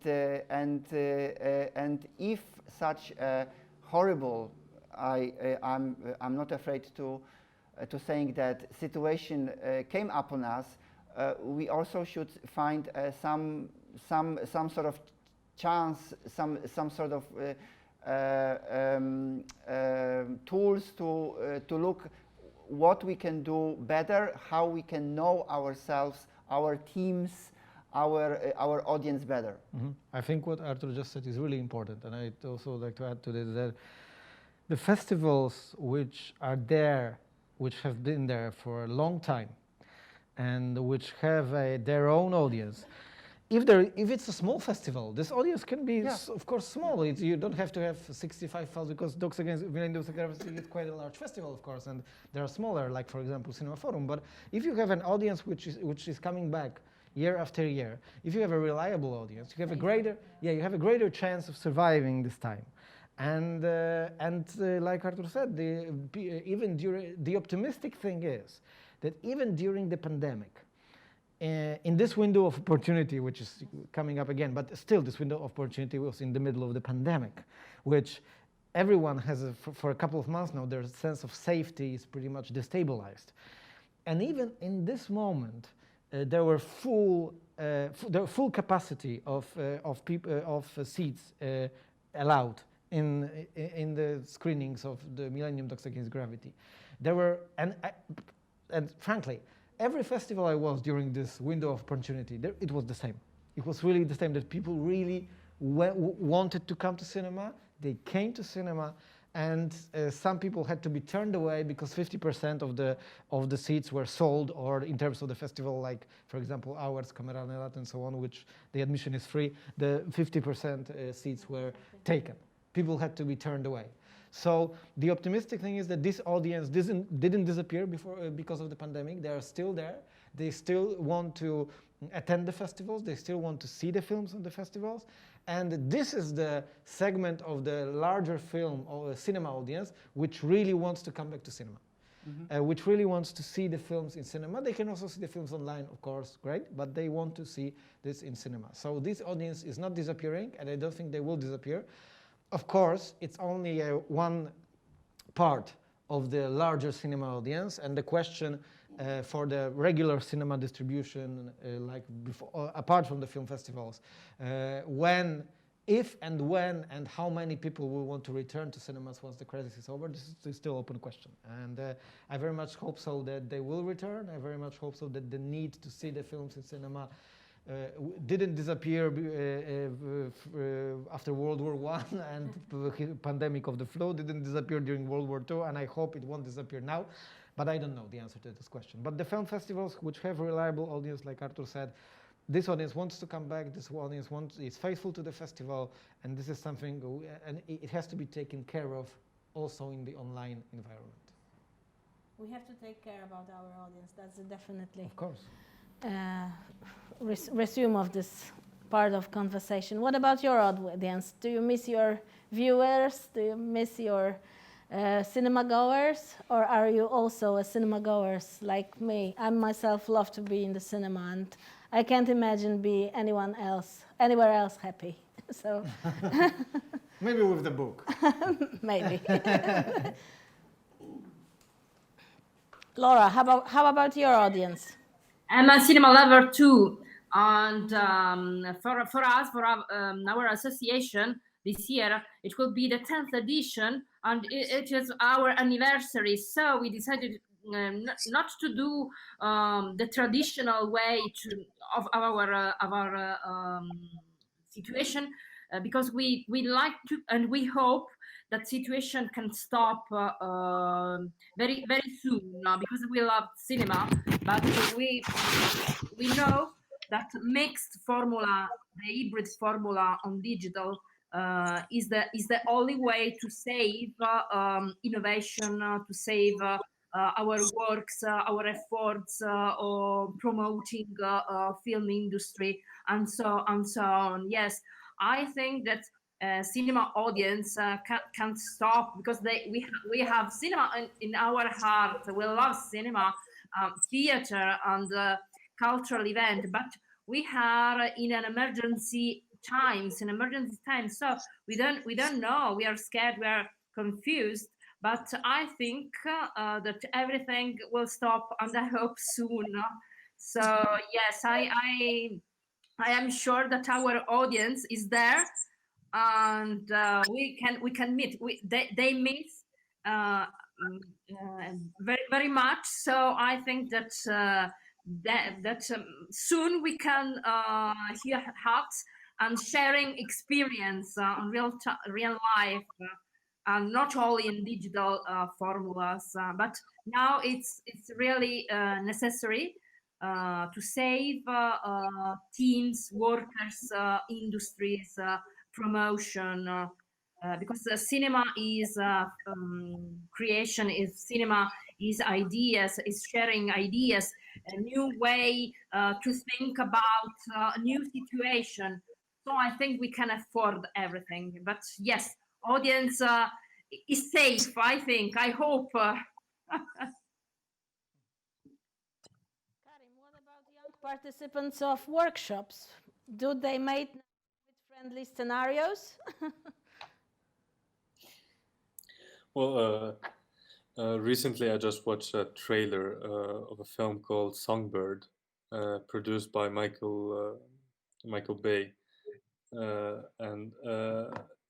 if such a horrible, I'm not afraid to saying that situation came upon us, we also should find some sort of chance, some sort of tools to look what we can do better, how we can know ourselves, our teams, our audience better. Mm-hmm. I think what Artur just said is really important, and I'd also like to add to this that the festivals which are there, which have been there for a long time, and which have their own audience. If it's a small festival, this audience can be, of course, small. You don't have to have 65,000, because Millennium is quite a large festival, of course, and there are smaller, like for example, CINEMAFORUM. But if you have an audience which is coming back year after year, if you have a reliable audience, you have a greater chance of surviving this time. And like Artur said, the optimistic thing is that even during the pandemic, in this window of opportunity, which is coming up again, but still this window of opportunity was in the middle of the pandemic, which everyone has, for a couple of months now, their sense of safety is pretty much destabilized. And even in this moment, there were full capacity of seats allowed in the screenings of the Millennium Talks Against Gravity. There were, and frankly, every festival I was during this window of opportunity, it was the same. It was really the same, that people really wanted to come to cinema. They came to cinema, and some people had to be turned away because 50% of the seats were sold, or in terms of the festival, like for example ours, Kourani and so on, which the admission is free, the 50% seats were taken. People had to be turned away. So the optimistic thing is that this audience didn't disappear because of the pandemic. They are still there. They still want to attend the festivals. They still want to see the films on the festivals. And this is the segment of the larger film or cinema audience which really wants to come back to cinema, which really wants to see the films in cinema. They can also see the films online, of course, great, but they want to see this in cinema. So this audience is not disappearing, and I don't think they will disappear. Of course, it's only one part of the larger cinema audience, and the question for the regular cinema distribution, like before, apart from the film festivals, if and when and how many people will want to return to cinemas once the crisis is over, this is still an open question. And I very much hope so that they will return. I very much hope so that the need to see the films in cinema didn't disappear after World War I, and the pandemic of the flu didn't disappear during World War II, and I hope it won't disappear now. But I don't know the answer to this question. But the film festivals which have a reliable audience, like Artur said, this audience wants to come back, this audience is faithful to the festival, and this is something, and it has to be taken care of also in the online environment. We have to take care about our audience. That's definitely Of course. Resume of this part of conversation. What about your audience? Do you miss your viewers? Do you miss your cinema goers? Or are you also a cinema goers like me? I myself love to be in the cinema, and I can't imagine be anywhere else happy. So maybe with the book. Maybe. Laura, how about your audience? I'm a cinema lover too, and for us, for our association this year, it will be the 10th edition, and it is our anniversary. So we decided not to do the traditional way of our situation, because we like to, and we hope that situation can stop very soon, because we love cinema, but we know that mixed formula, the hybrid formula on digital, is the only way to save innovation, to save our works, our efforts, or promoting film industry, and so on. Yes, I think that cinema audience can't stop, because we have cinema in our heart. We love cinema, theater, and cultural event, but we are in an emergency times, so we don't know, we are scared, we are confused, but I think that everything will stop, and I hope soon. So yes, I am sure that our audience is there, and we can meet. They miss very much. So I think that soon we can hear hearts and sharing experience on real life, and not only in digital formulas. But now it's really necessary to save teams, workers, industries, promotion, because cinema is creation, is cinema is ideas, is sharing ideas, a new way to think about a new situation. So I think we can afford everything. But yes, audience is safe, I think, I hope. Karim, what about young participants of workshops? Do they make friendly scenarios? Well, recently I just watched a trailer of a film called Songbird, produced by Michael Bay, and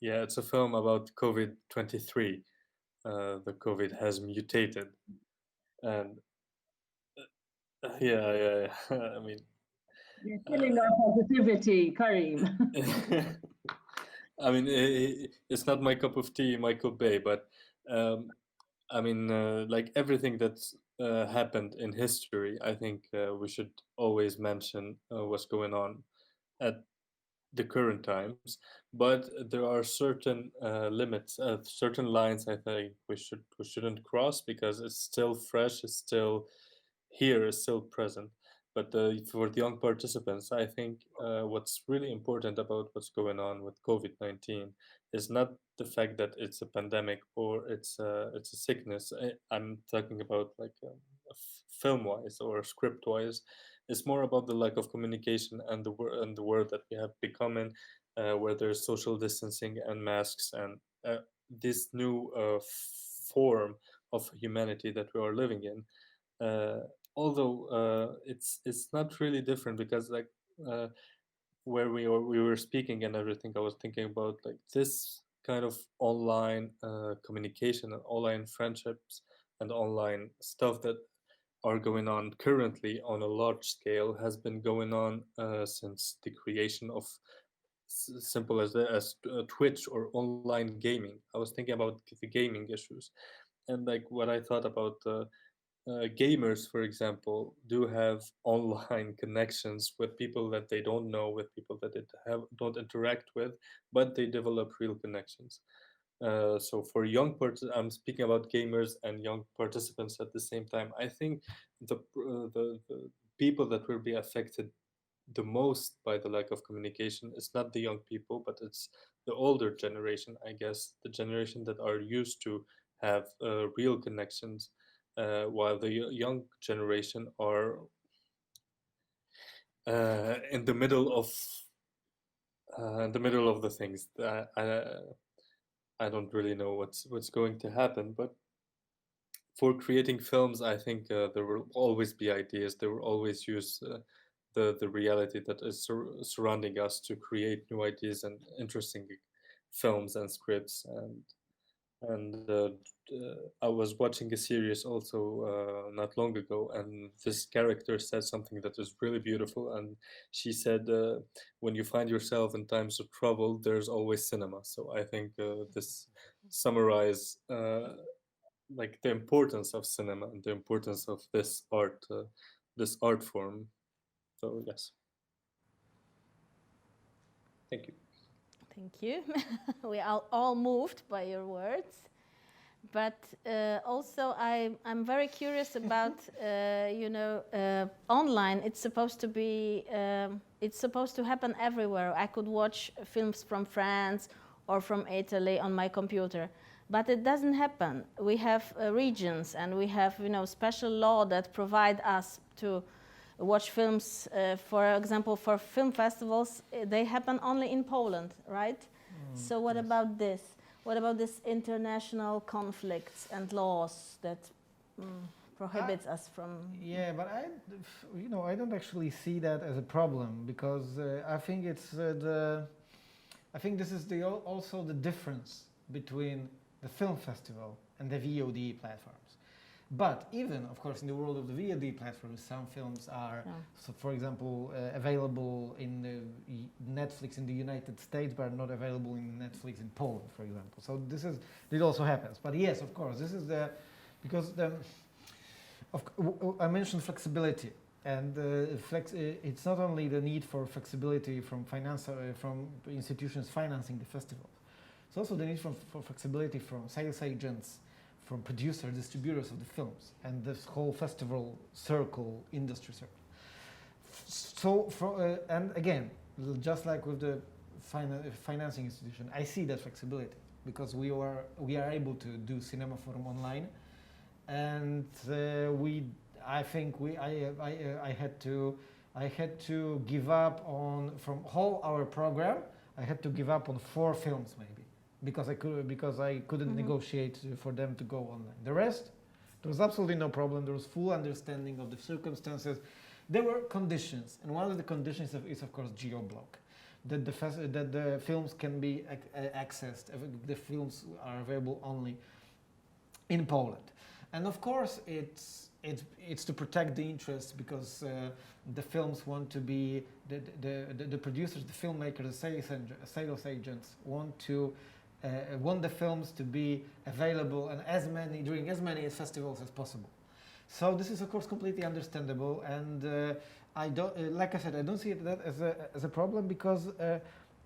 yeah, it's a film about COVID-23. The COVID has mutated, and yeah. I mean, Killing our positivity, Karim. I mean, it's not my cup of tea, Michael Bay, but I mean, like everything that's happened in history, I think we should always mention what's going on at the current times. But there are certain limits, certain lines. I think we shouldn't cross, because it's still fresh, it's still here, it's still present. But for the young participants, I think what's really important about what's going on with COVID-19 is not the fact that it's a pandemic or it's a sickness. I'm talking about like film-wise or script-wise. It's more about the lack of communication and the world that we have become in, where there's social distancing and masks, and this new form of humanity that we are living in. Although it's not really different, because like where we were speaking and everything, I was thinking about like this kind of online communication and online friendships and online stuff that are going on currently on a large scale has been going on since the creation of simple as Twitch or online gaming. I was thinking about the gaming issues, and like what I thought about gamers, for example, do have online connections with people that they don't know, with people that they don't interact with, but they develop real connections. So for I'm speaking about gamers and young participants at the same time. I think the people that will be affected the most by the lack of communication is not the young people, but it's the older generation, I guess, the generation that are used to have real connections, while the young generation are in the middle of the things. I don't really know what's going to happen, but for creating films, I think there will always be ideas. They will always use the reality that is surrounding us to create new ideas and interesting films and scripts. And I was watching a series also not long ago, and this character said something that is really beautiful. And she said, "When you find yourself in times of trouble, there's always cinema." So I think this summarize like the importance of cinema and the importance of this art form. So yes, thank you. Thank you. We are all moved by your words. But also, I'm very curious about, online. It's supposed to be, it's supposed to happen everywhere. I could watch films from France or from Italy on my computer, but it doesn't happen. We have regions, and we have, special law that provide us to watch films. For example, for film festivals, they happen only in Poland, right? So what about this? What about this international conflicts and laws that prohibits us from? Yeah, but I don't actually see that as a problem, because I think I think this is also the difference between the film festival and the VOD platforms. But even, of course, in the world of the VOD platforms, some films are, so for example, available in Netflix in the United States, but not available in Netflix in Poland, for example. So this also happens. But yes, of course, this is because I mentioned flexibility, and it's not only the need for flexibility from institutions financing the festivals. It's also the need for flexibility from sales agents, from producers, distributors of the films, and this whole festival circle, industry circle. So, and again, just like with the financing institution, I see that flexibility, because we are able to do CINEMAFORUM online, and I had to give up on, from whole our program, I had to give up on 4 films maybe, because I couldn't negotiate for them to go online. The rest, there was absolutely no problem. There was full understanding of the circumstances. There were conditions, and one of the conditions is of course geo-block, that the films can be accessed. The films are available only in Poland, and of course it's to protect the interests, because the films want to be the producers, the filmmakers, the sales agents want the films to be available and during as many festivals as possible. So this is of course completely understandable, and I don't, like I said, I don't see that as a problem, because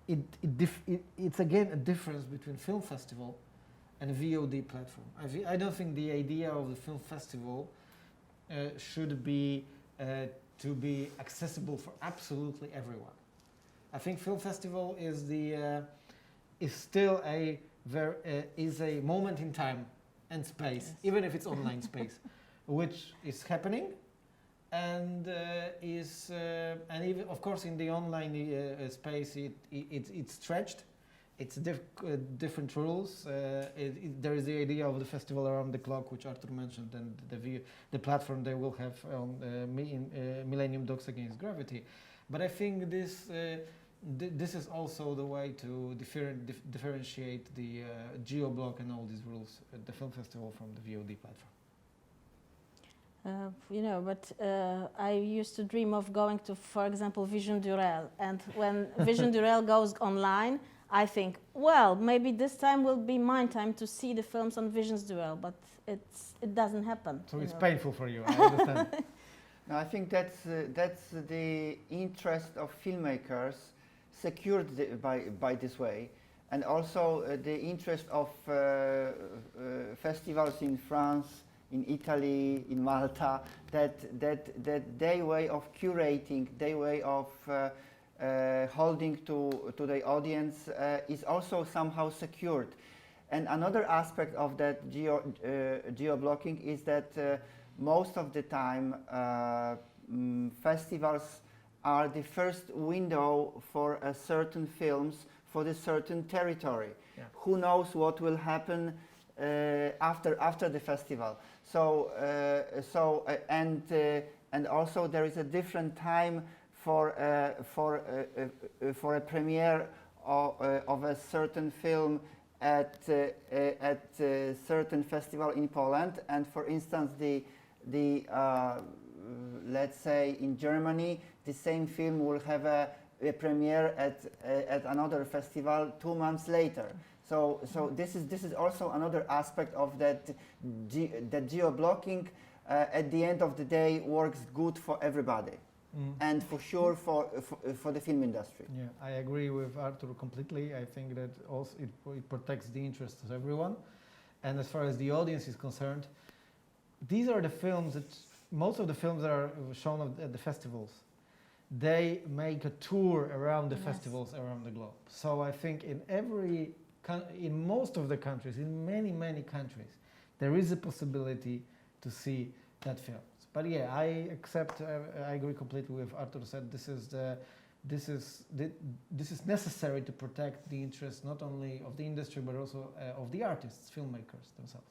it's again a difference between film festival and a VOD platform. I don't think the idea of the film festival should be to be accessible for absolutely everyone. I think film festival is still a moment in time and space, even if it's online space, which is happening, and and even of course in the online space it's stretched. It's different rules. There is the idea of the festival around the clock, which Artur mentioned, and the platform they will have on Millennium Dogs Against Gravity. But I think this is also the way to differentiate the geo-block and all these rules at the film festival from the VOD platform. You know, but I used to dream of going to, for example, Vision Durel. And when Vision Durel goes online, I think, well, maybe this time will be my time to see the films on Vision Durel, but it doesn't happen. So it's painful for you, I understand. No, I think that's the interest of filmmakers secured by this way, and also the interest of festivals in France, in Italy, in Malta, that their way of curating, their way of holding to the audience is also somehow secured. And another aspect of that geo-blocking is that most of the time festivals are the first window for a certain films for the certain territory. Yeah. Who knows what will happen after the festival? So and also there is a different time for a premiere of a certain film at a certain festival in Poland, and for instance the let's say in Germany the same film will have a premiere at another festival 2 months later. So this is also another aspect of that geo-blocking. At the end of the day, works good for everybody, and for sure for the film industry. Yeah, I agree with Artur completely. I think that also it protects the interests of everyone. And as far as the audience is concerned, these are the films that most of the films that are shown at the festivals, they make a tour around the festivals around the globe. So I think in most of the countries, in many countries, there is a possibility to see that film. But yeah, I agree completely with Artur said. This is necessary to protect the interests not only of the industry but also of the artists, filmmakers themselves.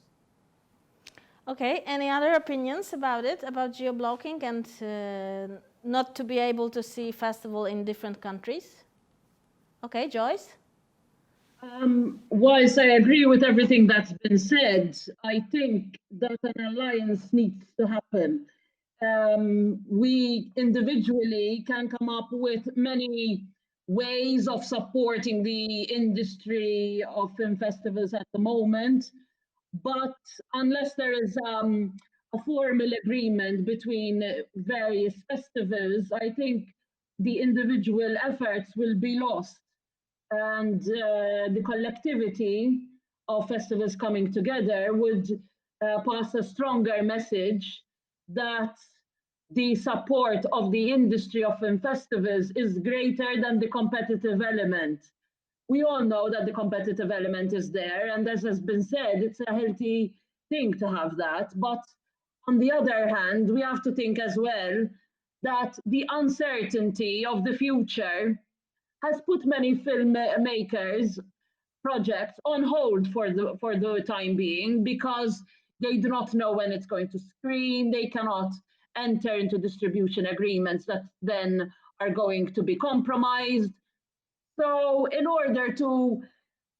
Okay, any other opinions about it, about geo-blocking and not to be able to see festival in different countries? Okay, Joyce? Whilst I agree with everything that's been said, I think that an alliance needs to happen. We individually can come up with many ways of supporting the industry of film festivals at the moment, but unless there is a formal agreement between various festivals, I think the individual efforts will be lost. And the collectivity of festivals coming together would pass a stronger message that the support of the industry of film festivals is greater than the competitive element. We all know that the competitive element is there, and as has been said, it's a healthy thing to have that. But on the other hand, we have to think as well that the uncertainty of the future has put many filmmakers' projects on hold for the time being, because they do not know when it's going to screen. They cannot enter into distribution agreements that then are going to be compromised. So in order to,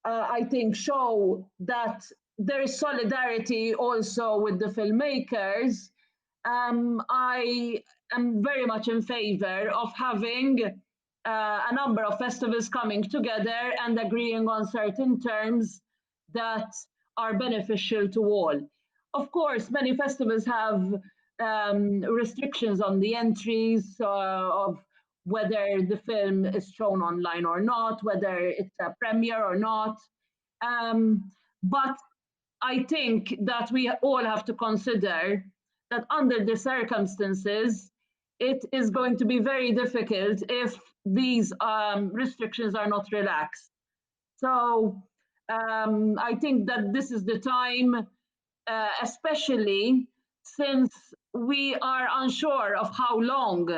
I think, show that there is solidarity also with the filmmakers, I am very much in favor of having a number of festivals coming together and agreeing on certain terms that are beneficial to all. Of course, many festivals have restrictions on the entries of whether the film is shown online or not, whether it's a premiere or not. But I think that we all have to consider that under the circumstances, it is going to be very difficult if these restrictions are not relaxed. So I think that this is the time, especially since we are unsure of how long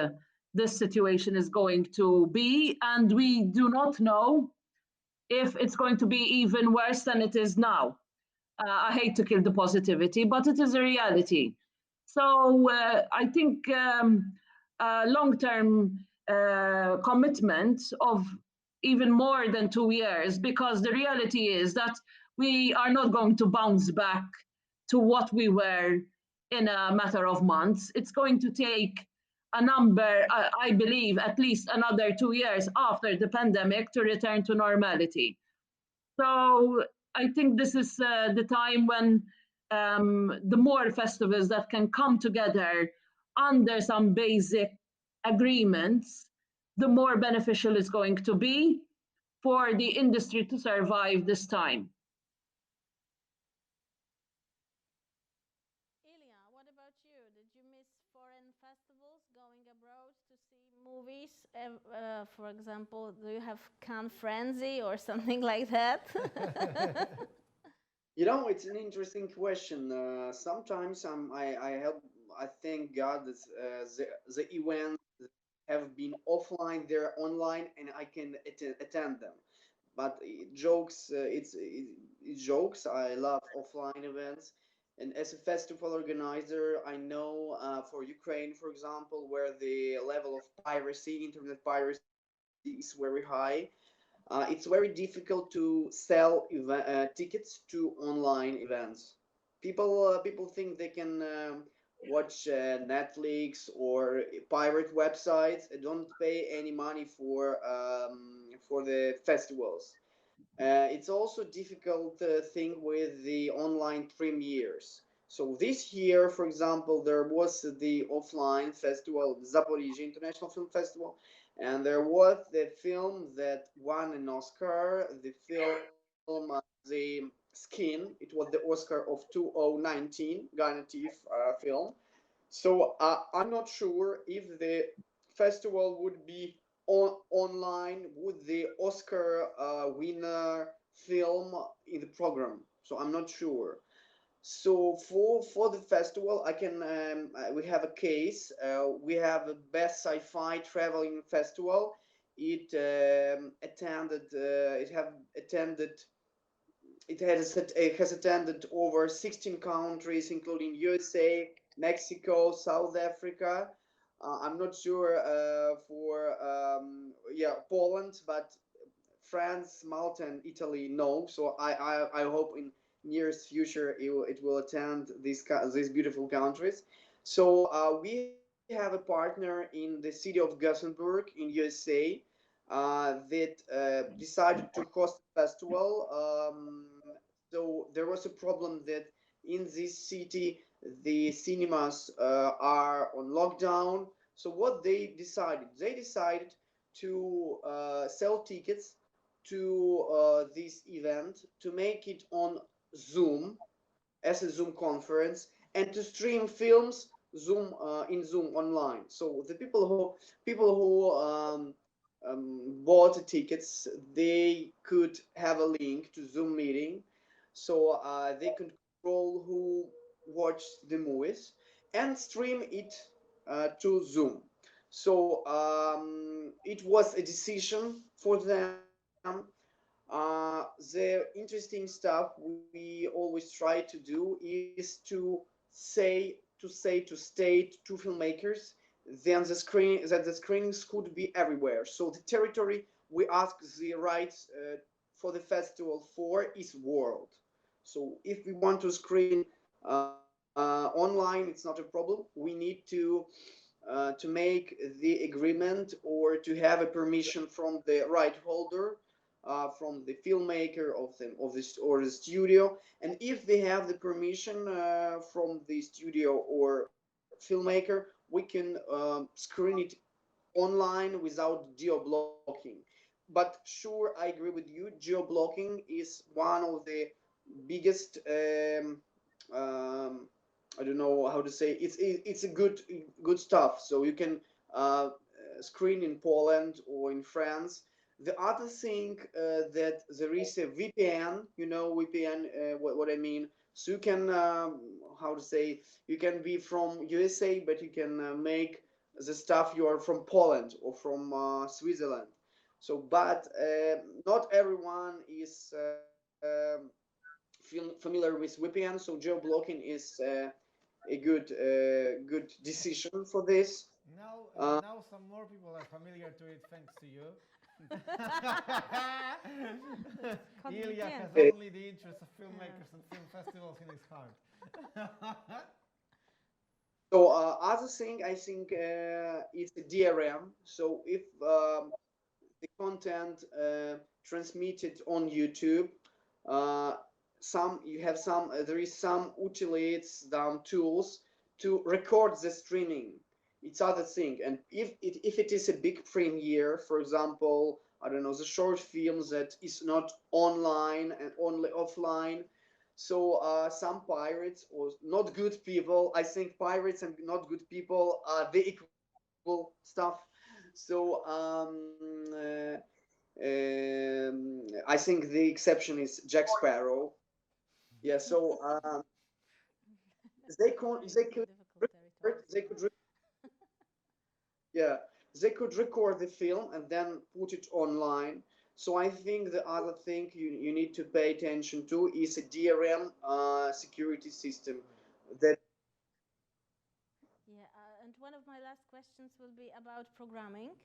this situation is going to be, and we do not know if it's going to be even worse than it is now. I hate to kill the positivity, but it is a reality. So I think long-term commitment of even more than 2 years, because the reality is that we are not going to bounce back to what we were in a matter of months. It's going to take a number, I believe, at least another 2 years after the pandemic to return to normality. So I think this is the time when the more festivals that can come together under some basic agreements, the more beneficial it's going to be for the industry to survive this time. Ilya, what about you? Did you miss foreign festivals, going abroad to see movies? For example, do you have Cannes Frenzy or something like that? You know, it's an interesting question. Sometimes I thank God that the events have been offline, they're online, and I can attend them. But jokes, it's jokes. I love offline events, and as a festival organizer, I know for Ukraine, for example, where the level of piracy, internet piracy, is very high. It's very difficult to sell tickets to online events. People think they can watch Netflix or pirate websites and don't pay any money for the festivals. It's also difficult thing with the online premieres. So this year, for example, there was the offline festival, Zaporizhia International Film Festival, and there was the film that won an Oscar, the film The Skin. It was the Oscar of 2019, Garnativ film. So I'm not sure if the festival would be online with the Oscar winner film in the program. So I'm not sure. So for the festival, I can we have a case. We have a best sci-fi traveling festival. It have attended. It has attended over 16 countries, including USA, Mexico, South Africa. I'm not sure for Poland, but France, Malta, and Italy no. So I hope in nearest future it will attend these beautiful countries. So we have a partner in the city of Gothenburg in USA that decided to host a festival. So there was a problem that in this city the cinemas are on lockdown. So what they decided? They decided to sell tickets to this event, to make it on Zoom as a Zoom conference, and to stream films in Zoom online. So the people who bought the tickets, they could have a link to Zoom meeting, so they could control who watched the movies and stream it to Zoom. So it was a decision for them. The interesting stuff we always try to do is to state to filmmakers then that the screenings could be everywhere. So the territory we ask the rights for the festival for is world. So if we want to screen online, it's not a problem. We need to make the agreement or to have a permission from the right holder, from the filmmaker of this or the studio. And if they have the permission from the studio or filmmaker, we can screen it online without geo-blocking. But sure, I agree with you. Geo-blocking is one of the biggest. I don't know how to say. It's a good stuff. So you can screen in Poland or in France. The other thing that there is a VPN. You know VPN. What I mean. So you can how to say, you can be from USA, but you can make the stuff you are from Poland or from Switzerland. So, but not everyone is familiar with VPN. So geo-blocking is a good decision for this. Now some more people are familiar to it thanks to you. Ilya has only the interest of filmmakers and film festivals in his heart. So other thing, I think it's a DRM. So if the content transmitted on YouTube, there is some utilities, tools to record the streaming. It's other thing. And if it is a big premiere, for example, I don't know, the short films that is not online and only offline. So some pirates or not good people, I think pirates and not good people are the equal stuff. So I think the exception is Jack Sparrow. Yeah. So they could yeah, they could record the film and then put it online. So I think the other thing you need to pay attention to is a DRM security system that. Yeah, and one of my last questions will be about programming.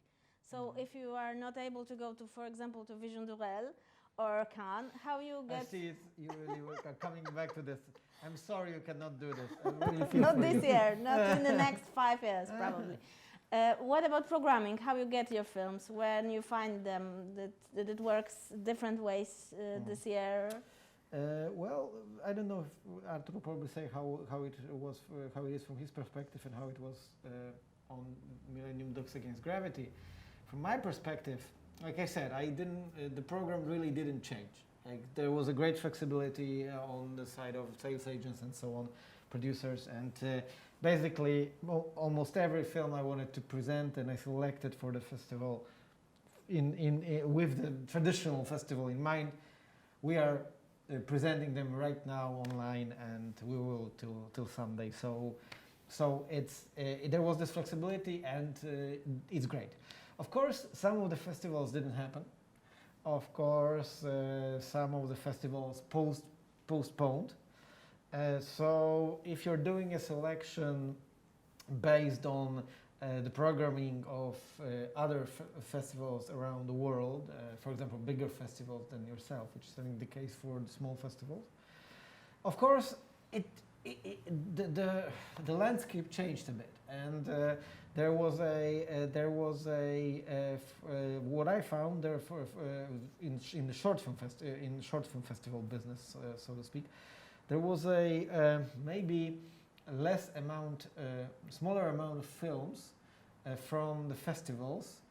So if you are not able to go to, for example, to Vision Durel or Cannes, how you get... I see it. You really are coming back to this. I'm sorry you cannot do this. I really feel Not for this you. year, not in the next 5 years, probably. What about programming? How you get your films? When you find them? That it works different ways this year? Well, I don't know if Artur will probably say how it was, how it is from his perspective and how it was on Millennium Dogs Against Gravity. From my perspective, like I said, the program really didn't change. Like, there was a great flexibility on the side of sales agents and so on, producers, and basically almost every film I wanted to present and I selected for the festival with the traditional festival in mind. We are presenting them right now online, and we will till Sunday. So it's there was this flexibility, and it's great. Of course, some of the festivals didn't happen. Of course, some of the festivals postponed. So if you're doing a selection based on the programming of other festivals around the world, for example, bigger festivals than yourself, which is I think the case for the small festivals, of course, the landscape changed a bit, and there was what I found there in the short film festival business, so to speak. There was maybe smaller amount of films from the festivals,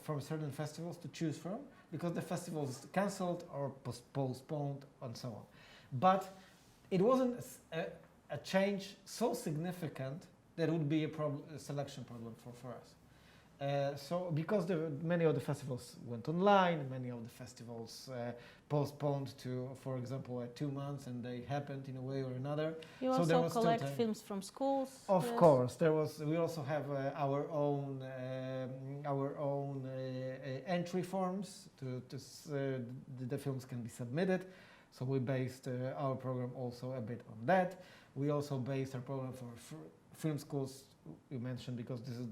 from certain festivals to choose from, because the festivals cancelled or postponed and so on. But it wasn't a change so significant that it would be a selection problem for us. So because many of the festivals went online, many of the festivals postponed to, for example, 2 months, and they happened in a way or another. You so also collect films from schools? Of course, we also have our own entry forms the films can be submitted. So we based our program also a bit on that. We also based our program for film schools, you mentioned, because this is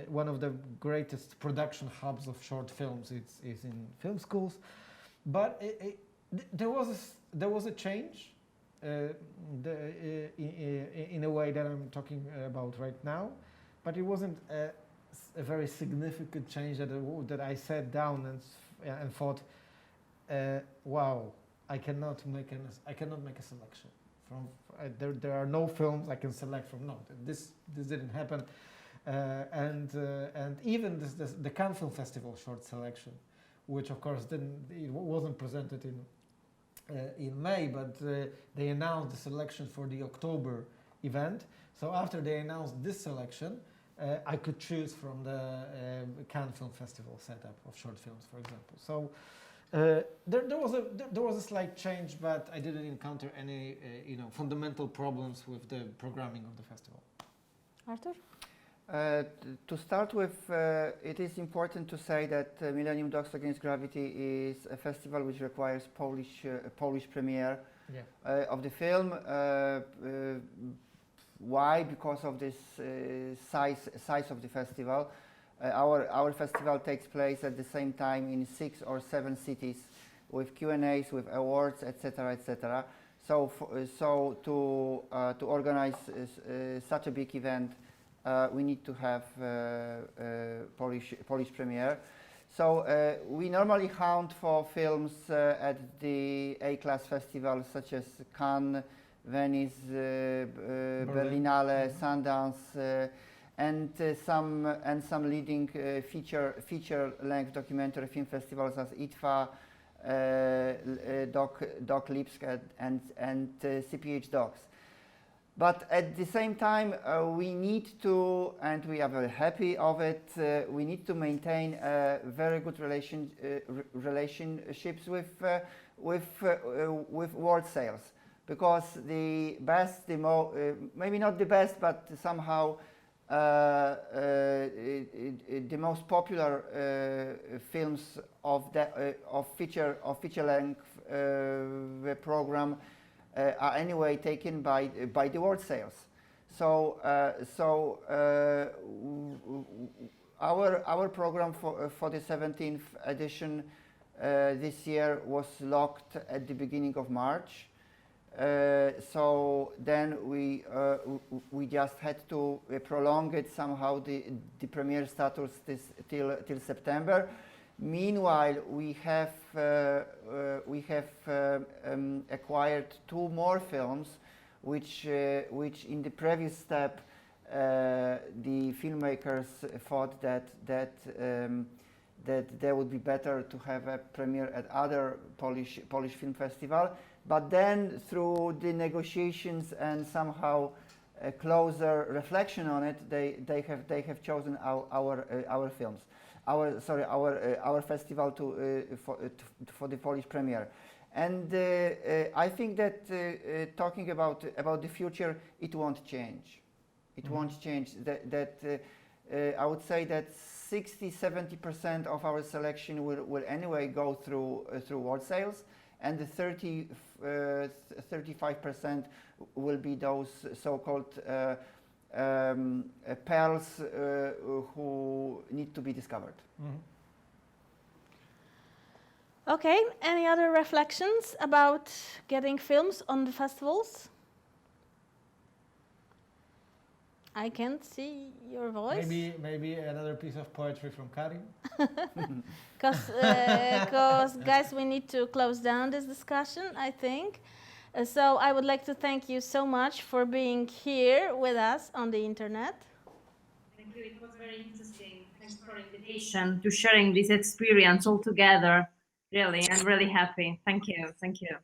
one of the greatest production hubs of short films is in film schools. But there was a change in a way that I'm talking about right now, but it wasn't a very significant change that I sat down and thought, wow, I cannot make a selection from. There are no films I can select from. No, this didn't happen. And even the Cannes Film Festival short selection, which of course wasn't presented in May, but they announced the selection for the October event. So after they announced this selection, I could choose from the Cannes Film Festival setup of short films, for example. So there was a slight change, but I didn't encounter any fundamental problems with the programming of the festival. Artur? To start with, it is important to say that Millennium Dogs Against Gravity is a festival which requires Polish premiere of the film. Why? Because of this size of the festival. Our festival takes place at the same time in 6 or 7 cities, with Q&As, with awards, etc., etc. So, to organize such a big event, we need to have Polish premiere. So we normally hunt for films at the A-class festivals such as Cannes, Venice, Berlinale, Sundance, and some leading feature-length documentary film festivals as ITFA, Doc Lipsk, and CPH Docs. But at the same time, we need to, and we are very happy of it, we need to maintain very good relationships with world sales, because the best, maybe not the best, but somehow the most popular films of feature-length program are anyway taken by the world sales. So our program for the 17th edition this year was locked at the beginning of March. So then we just had to prolong it somehow, the premiere status till September. Meanwhile, we have acquired 2 more films, which in the previous step the filmmakers thought that they would be better to have a premiere at other Polish film festival. But then, through the negotiations and somehow a closer reflection on it, they have chosen our films. Our festival for the Polish premiere, and I think that talking about the future, it won't change. It won't change. I would say that 60–70% of our selection will anyway go through world sales, and the 35% will be those so-called pearls who need to be discovered. Okay, any other reflections about getting films on the festivals? I can't see your voice. Maybe another piece of poetry from Karim. Because guys, we need to close down this discussion, I think. So I would like to thank you so much for being here with us on the internet. Thank you. It was very interesting. Thanks for the invitation to sharing this experience all together. Really, I'm really happy. Thank you. Thank you.